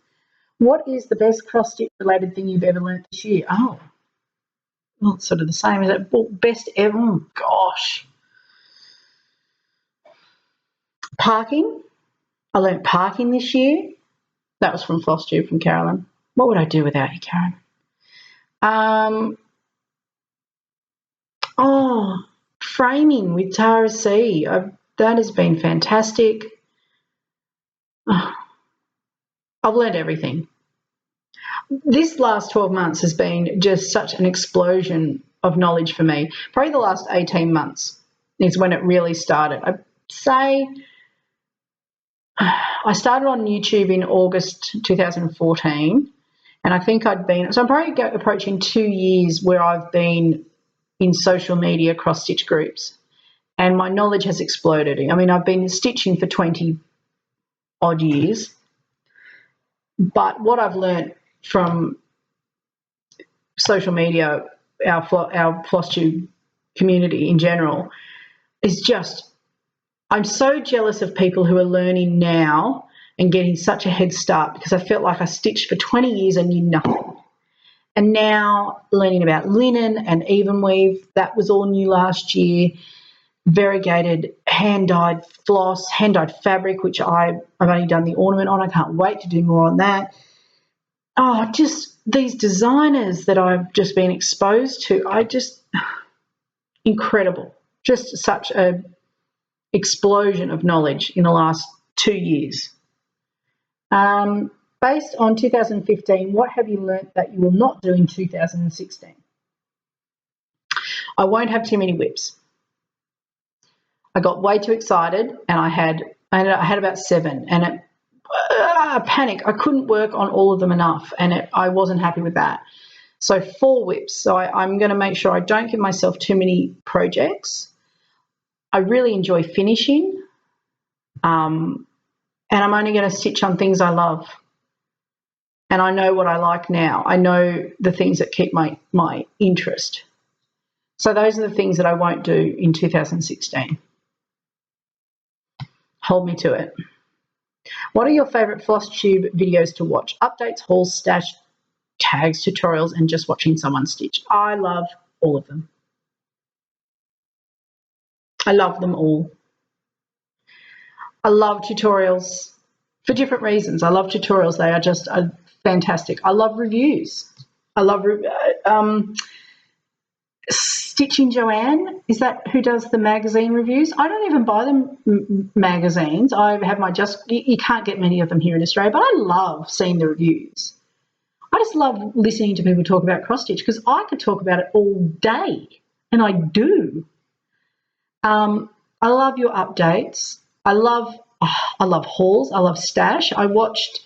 What is the best cross-stitch related thing you've ever learnt this year? Oh, well, it's sort of the same. Is it best ever? Oh, gosh. Parking. I learnt parking this year. That was from Flosstube from Carolyn. What would I do without you, Karen? Framing with Tara C. That has been fantastic. I've learned everything. This last 12 months has been just such an explosion of knowledge for me. Probably the last 18 months is when it really started. I'd say I started on YouTube in August 2014, and I think I'm probably approaching 2 years where I've been in social media cross-stitch groups, and my knowledge has exploded. I mean, I've been stitching for 20 odd years, but what I've learnt from social media, our Flosstube community in general, is just, I'm so jealous of people who are learning now and getting such a head start, because I felt like I stitched for 20 years and knew nothing. And now learning about linen and even weave, that was all new last year. Variegated hand-dyed floss, hand-dyed fabric, which I've only done the ornament on. I can't wait to do more on that. Oh, just these designers that I've just been exposed to, incredible. Just such a explosion of knowledge in the last 2 years. Based on 2015, what have you learnt that you will not do in 2016? I won't have too many whips. I got way too excited, and I had about 7, and panic. I couldn't work on all of them enough, and I wasn't happy with that. So 4 whips. So I'm going to make sure I don't give myself too many projects. I really enjoy finishing, and I'm only going to stitch on things I love. And I know what I like now. I know the things that keep my interest. So those are the things that I won't do in 2016. Hold me to it. What are your favourite Flosstube videos to watch? Updates, hauls, stash, tags, tutorials, and just watching someone stitch. I love all of them. I love them all. I love tutorials for different reasons. I love tutorials. They are just fantastic. I love reviews. I love Stitching Joanne, is that who does the magazine reviews? I don't even buy them magazines. I have my you can't get many of them here in Australia, but I love seeing the reviews. I just love listening to people talk about cross stitch because I could talk about it all day, and I do. I love your updates. I love hauls. I love stash. I watched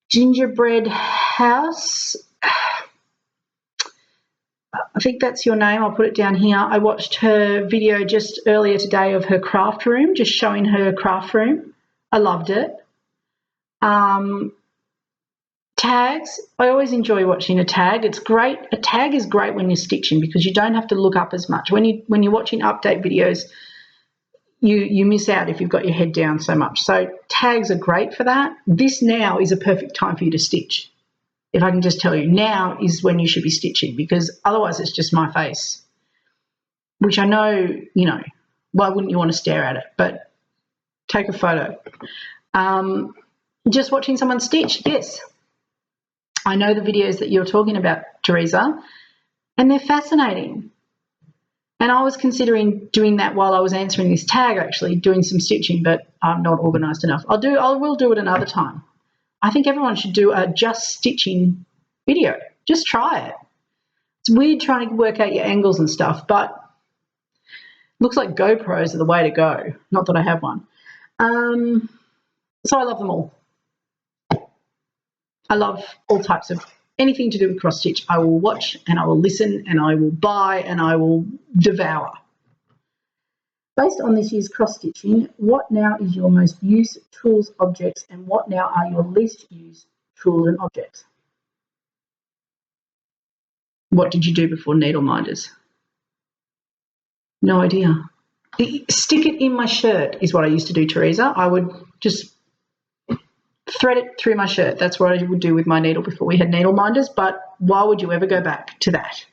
Gingerbread House. I think that's your name. I'll put it down here. I watched her video just earlier today of her craft room, just showing her craft room. I loved it. Tags. I always enjoy watching a tag. It's great. A tag is great when you're stitching because you don't have to look up as much. When you're watching update videos, you miss out if you've got your head down so much. So tags are great for that. This now is a perfect time for you to stitch. If I can just tell you, now is when you should be stitching because otherwise it's just my face, which I know, why wouldn't you want to stare at it? But take a photo. Just watching someone stitch, yes. I know the videos that you're talking about, Teresa, and they're fascinating. And I was considering doing that while I was answering this tag, actually, doing some stitching, but I'm not organised enough. I will do it another time. I think everyone should do a just stitching video. Just try it. It's weird trying to work out your angles and stuff, but looks like GoPros are the way to go. Not that I have one. So I love them all. I love all types of anything to do with cross stitch. I will watch and I will listen and I will buy and I will devour. Based on this year's cross stitching, what now is your most used tools, objects, and what now are your least used tools and objects? What did you do before needle minders? No idea. Stick it in my shirt is what I used to do, Teresa. I would just thread it through my shirt. That's what I would do with my needle before we had needle minders, but why would you ever go back to that?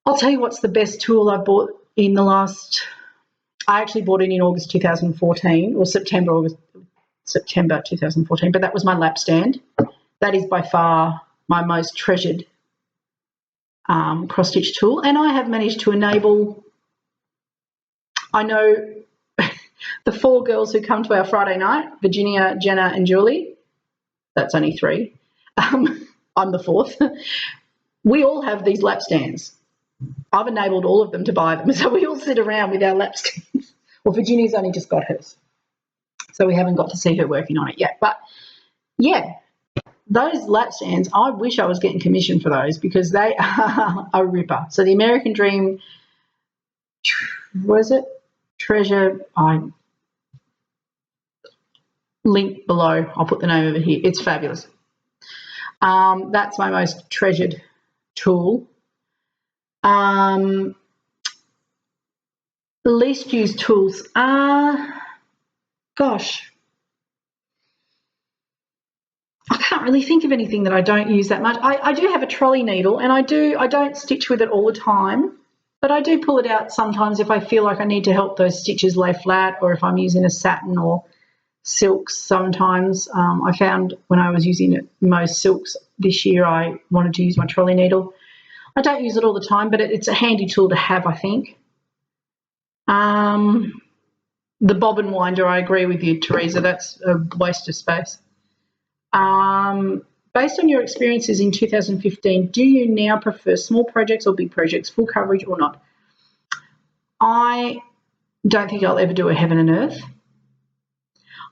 I'll tell you what's the best tool I bought in the last, I actually bought it in August 2014 or September 2014, but that was my lap stand. That is by far my most treasured cross-stitch tool, and I have managed to enable, I know the 4 girls who come to our Friday night, Virginia, Jenna and Julie, that's only 3, I'm the 4th, we all have these lap stands. I've enabled all of them to buy them, so we all sit around with our lap stands. Well, Virginia's only just got hers, so we haven't got to see her working on it yet. But, yeah, those lap stands, I wish I was getting commission for those because they are a ripper. So the American Dream, what is it? Treasure, I link below. I'll put the name of it here. It's fabulous. That's my most treasured tool. Least used tools. Gosh, I can't really think of anything that I don't use that much. I do have a trolley needle, and I don't stitch with it all the time, but I do pull it out sometimes if I feel like I need to help those stitches lay flat, or if I'm using a satin or silks sometimes. I found when I was using most silks this year, I wanted to use my trolley needle. I don't use it all the time, but it's a handy tool to have, I think. The bobbin winder, I agree with you, Teresa. That's a waste of space. Based on your experiences in 2015, do you now prefer small projects or big projects, full coverage or not? I don't think I'll ever do a Heaven and Earth.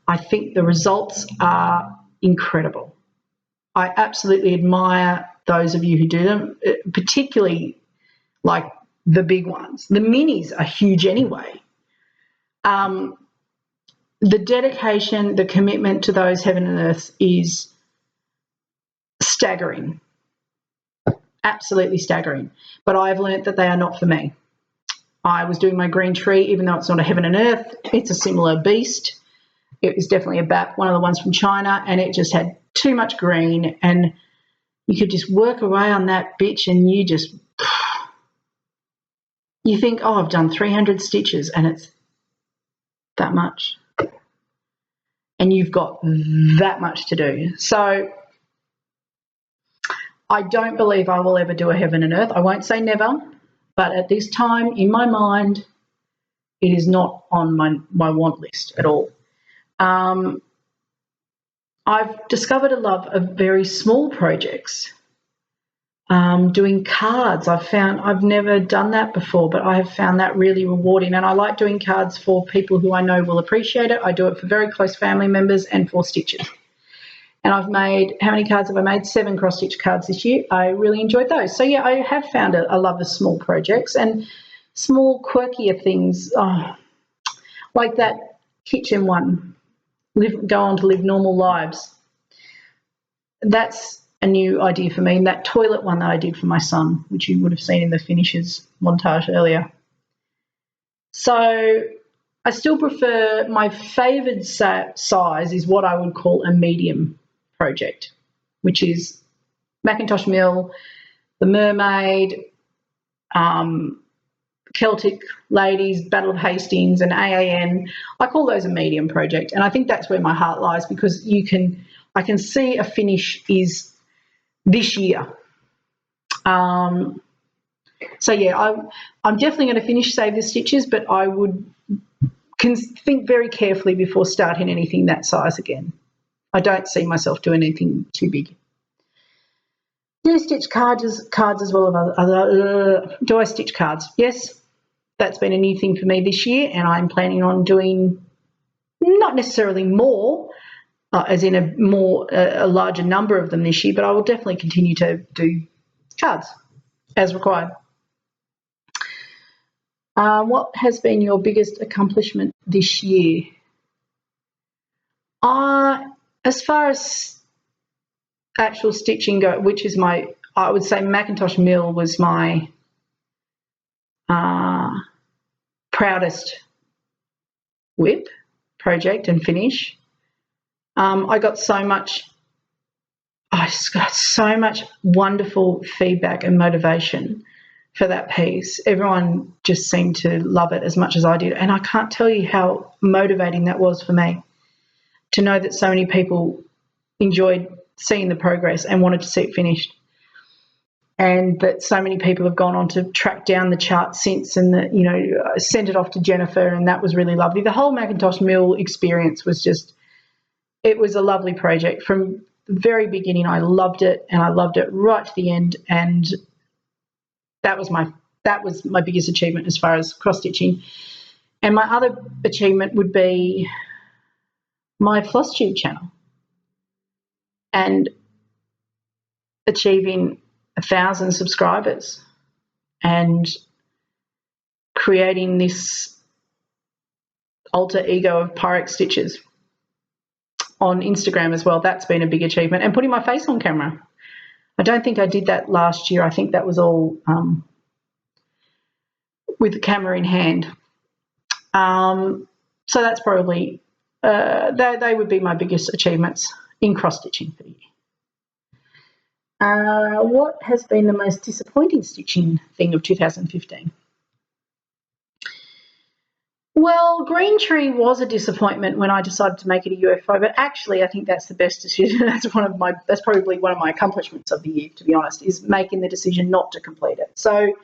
I think the results are incredible. I absolutely admire those of you who do them, particularly like the big ones. The minis are huge anyway. The dedication, the commitment to those Heaven and Earth is staggering, absolutely staggering. But I've learnt that they are not for me. I was doing my green tree, even though it's not a Heaven and Earth, it's a similar beast. It was definitely a BAP, one of the ones from China, and it just had too much green, and you could just work away on that bitch and you think, oh, I've done 300 stitches and it's that much. And you've got that much to do. So I don't believe I will ever do a heaven and earth. I won't say never, but at this time in my mind, it is not on my want list at all. I've discovered a love of very small projects. Doing cards, I've never done that before, but I have found that really rewarding, and I like doing cards for people who I know will appreciate it. I do it for very close family members and for stitches. And I've made, how many cards have I made? 7 cross-stitch cards this year. I really enjoyed those. So, yeah, I have found a love of small projects and small, quirkier things, like that kitchen one, go on to live normal lives. That's a new idea for me, and that toilet one that I did for my son, which you would have seen in the finishes montage earlier. So I still prefer, my favoured size is what I would call a medium project, which is Macintosh Mill, the Mermaid, Celtic Ladies, Battle of Hastings and AAN. I call those a medium project, and I think that's where my heart lies, because I can see a finish is this year. So, yeah, I'm definitely going to finish Save the Stitches, but I would think very carefully before starting anything that size again. I don't see myself doing anything too big. Do I stitch cards as well? Do I stitch cards? Yes, that's been a new thing for me this year, and I'm planning on doing not necessarily more, as in a larger number of them this year, but I will definitely continue to do cards as required. What has been your biggest accomplishment this year? As far as actual stitching go, which is I would say Macintosh Mill was my proudest whip project and finish. I got so much wonderful feedback and motivation for that piece. Everyone just seemed to love it as much as I did, and I can't tell you how motivating that was for me to know that so many people enjoyed seeing the progress and wanted to see it finished, and that so many people have gone on to track down the chart since, and that, you know, sent it off to Jennifer, and that was really lovely. The whole Macintosh Mill experience was it was a lovely project. From the very beginning, I loved it, and I loved it right to the end, and that was my biggest achievement as far as cross-stitching. And my other achievement would be my Flosstube channel and achieving 1,000 subscribers and creating this alter ego of Pyrex stitches on Instagram as well. That's been a big achievement. And putting my face on camera. I don't think I did that last year. I think that was all with the camera in hand. So that's probably, they would be my biggest achievements in cross-stitching for the year. What has been the most disappointing stitching thing of 2015? Well, Green Tree was a disappointment when I decided to make it a UFO, but actually I think that's the best decision. That's probably one of my accomplishments of the year, to be honest, is making the decision not to complete it. So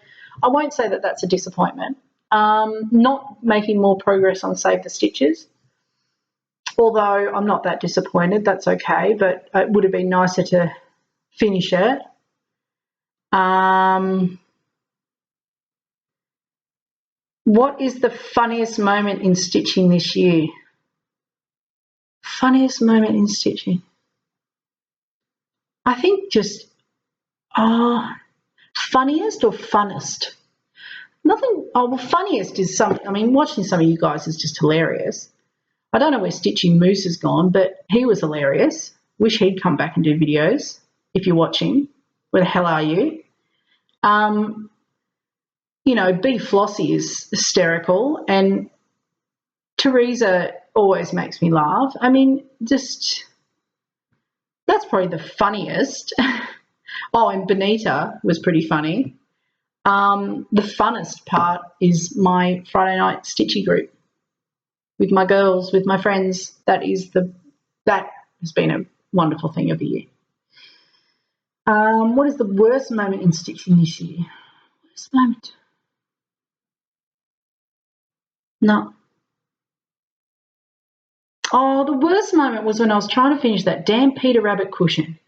I won't say that that's a disappointment. Not making more progress on Save the Stitches, although I'm not that disappointed, that's okay, but it would have been nicer to finish it. What is the funniest moment in stitching this year? Funniest moment in stitching? I think just, funniest or funnest? Nothing. Oh, well, funniest is watching some of you guys is just hilarious. I don't know where Stitching Moose has gone, but he was hilarious. Wish he'd come back and do videos. If you're watching, where the hell are you? You know, B Flossie is hysterical, and Teresa always makes me laugh. I mean, just, that's probably the funniest. Oh, and Benita was pretty funny. The funnest part is my Friday night stitchy group with my girls, with my friends. That has been a wonderful thing of the year. What is the worst moment in stitching this year? Worst moment? No. Oh, the worst moment was when I was trying to finish that damn Peter Rabbit cushion.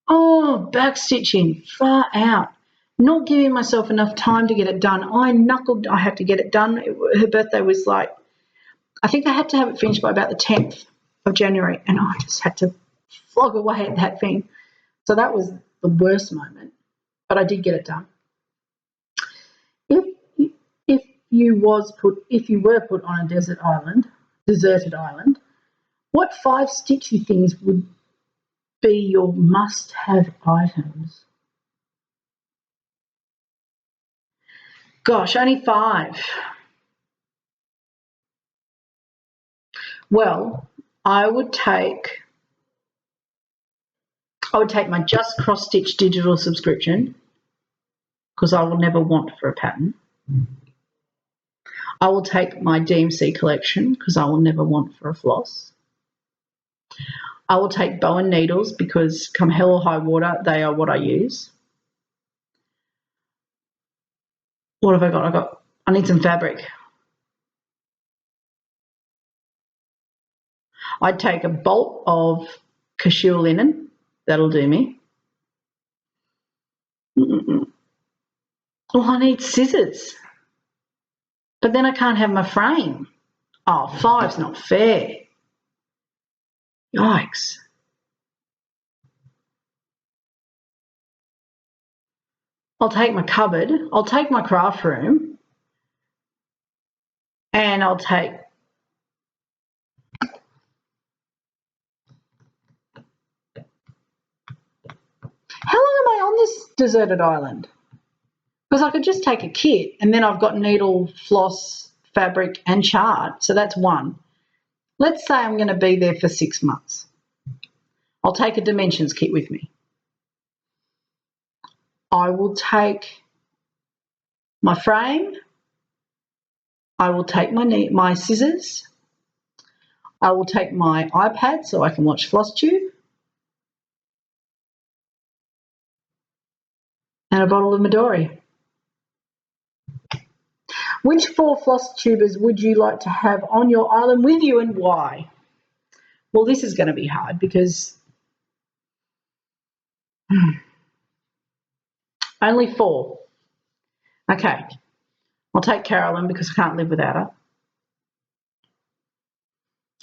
Oh, back stitching, far out. Not giving myself enough time to get it done. I had to get it done. Her birthday was like, I think I had to have it finished by about the 10th of January, and I just had to flog away at that thing. So that was the worst moment, but I did get it done. If you were put on a deserted island, what 5 stitchy things would be your must-have items? Gosh, only 5. Well, I would take my Just Cross Stitch digital subscription, because I will never want for a pattern. I will take my DMC collection, because I will never want for a floss. I will take Bowen needles, because come hell or high water, they are what I use. What have I got? I need some fabric. I'd take a bolt of cashew linen. That'll do me. Oh, I need scissors. But then I can't have my frame. Oh, 5's not fair. Yikes. I'll take my cupboard. I'll take my craft room. And I'll take how long am I on this deserted island? Because I could just take a kit and then I've got needle, floss, fabric and chart. So that's 1. Let's say I'm going to be there for 6 months. I'll take a dimensions kit with me. I will take my frame. I will take my scissors. I will take my iPad so I can watch Flosstube. And a bottle of Midori. Which 4 floss tubers would you like to have on your island with you and why? Well, this is going to be hard because only 4. Okay, I'll take Carolyn because I can't live without her.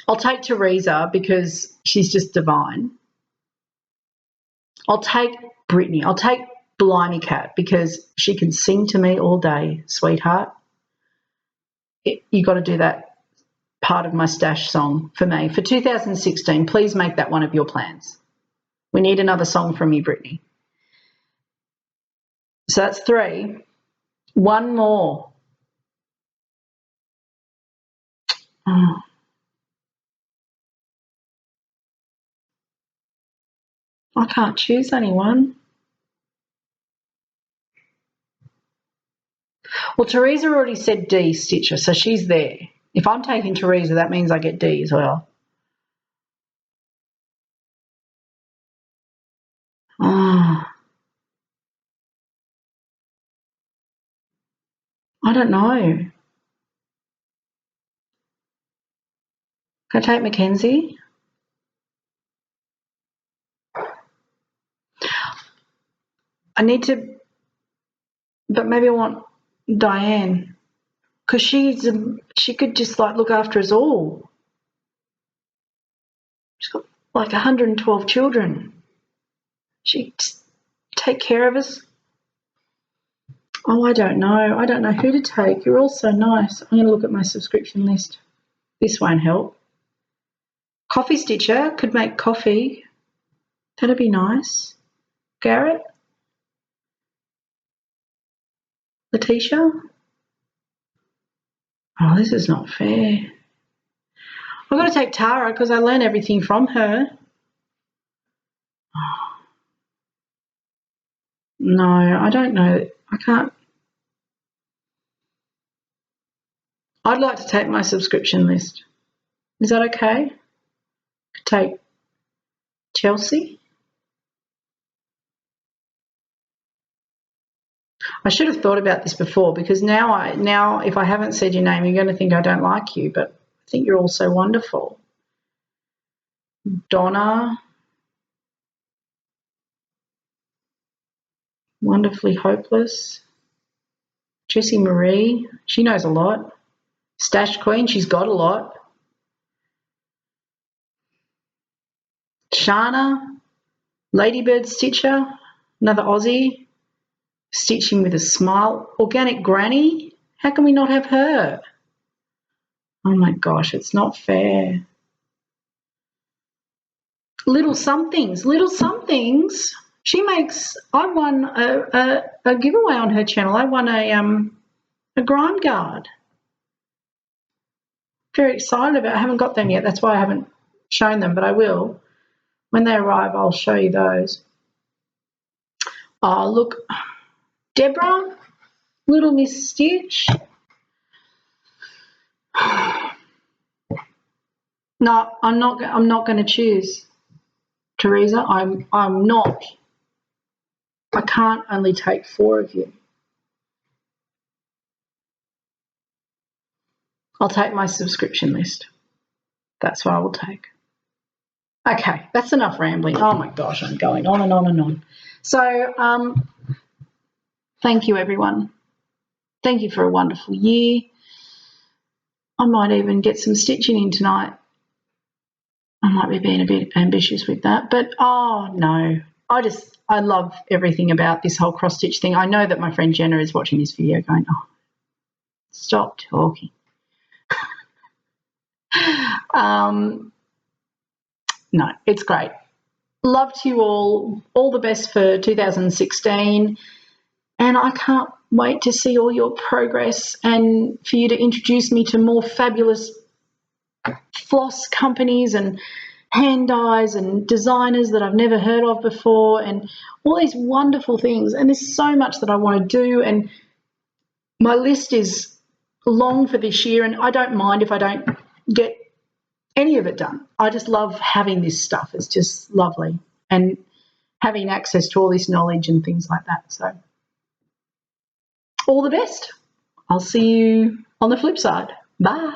I'll take Teresa because she's just divine. I'll take Brittany. I'll take Blimey Cat because she can sing to me all day, sweetheart. You got to do that part of my stash song for me. For 2016, please make that one of your plans. We need another song from you, Brittany. So that's 3. 1 more. Oh. I can't choose anyone. Well, Teresa already said D, Stitcher, so she's there. If I'm taking Teresa, that means I get D as well. Oh. I don't know. Can I take Mackenzie? I need to, but maybe I want Diane because she could just like look after us all. She's got like 112 children. She'd take care of us. Oh, I don't know. I don't know who to take. You're all so nice. I'm going to look at my subscription list. This won't help. Coffee Stitcher could make coffee. That'd be nice. Garrett? Letitia? Oh, this is not fair. I've got to take Tara because I learn everything from her. No, I don't know. I can't. I'd like to take my subscription list. Is that okay? Take Chelsea. I should have thought about this before, because now if I haven't said your name, you're going to think I don't like you, but I think you're all so wonderful. Donna, Wonderfully Hopeless. Jessie Marie, she knows a lot. Stash Queen, she's got a lot. Shana, Ladybird Stitcher, another Aussie, stitching with a smile. Organic Granny, how can we not have her? Oh my gosh, it's not fair. Little Somethings. She makes. I won a giveaway on her channel. I won a grime guard. Very excited about it. I haven't got them yet. That's why I haven't shown them, but I will. When they arrive, I'll show you those. Oh, look. Deborah, Little Miss Stitch. No, I'm not going to choose, Teresa. I'm not. I can't only take 4 of you. I'll take my subscription list. That's what I will take. Okay, that's enough rambling. Oh my gosh, I'm going on and on and on. So, thank you, everyone. Thank you for a wonderful year. I might even get some stitching in tonight. I might be being a bit ambitious with that, but oh no, I love everything about this whole cross stitch thing. I know that my friend Jenna is watching this video going, oh, stop talking. No, it's great. Love to you all the best for 2016, and I can't wait to see all your progress and for you to introduce me to more fabulous floss companies and hand dyes and designers that I've never heard of before, and all these wonderful things. And there's so much that I want to do, and my list is long for this year, and I don't mind if I don't get any of it done. I just love having this stuff. It's just lovely, and having access to all this knowledge and things like that. So all the best. I'll see you on the flip side. Bye.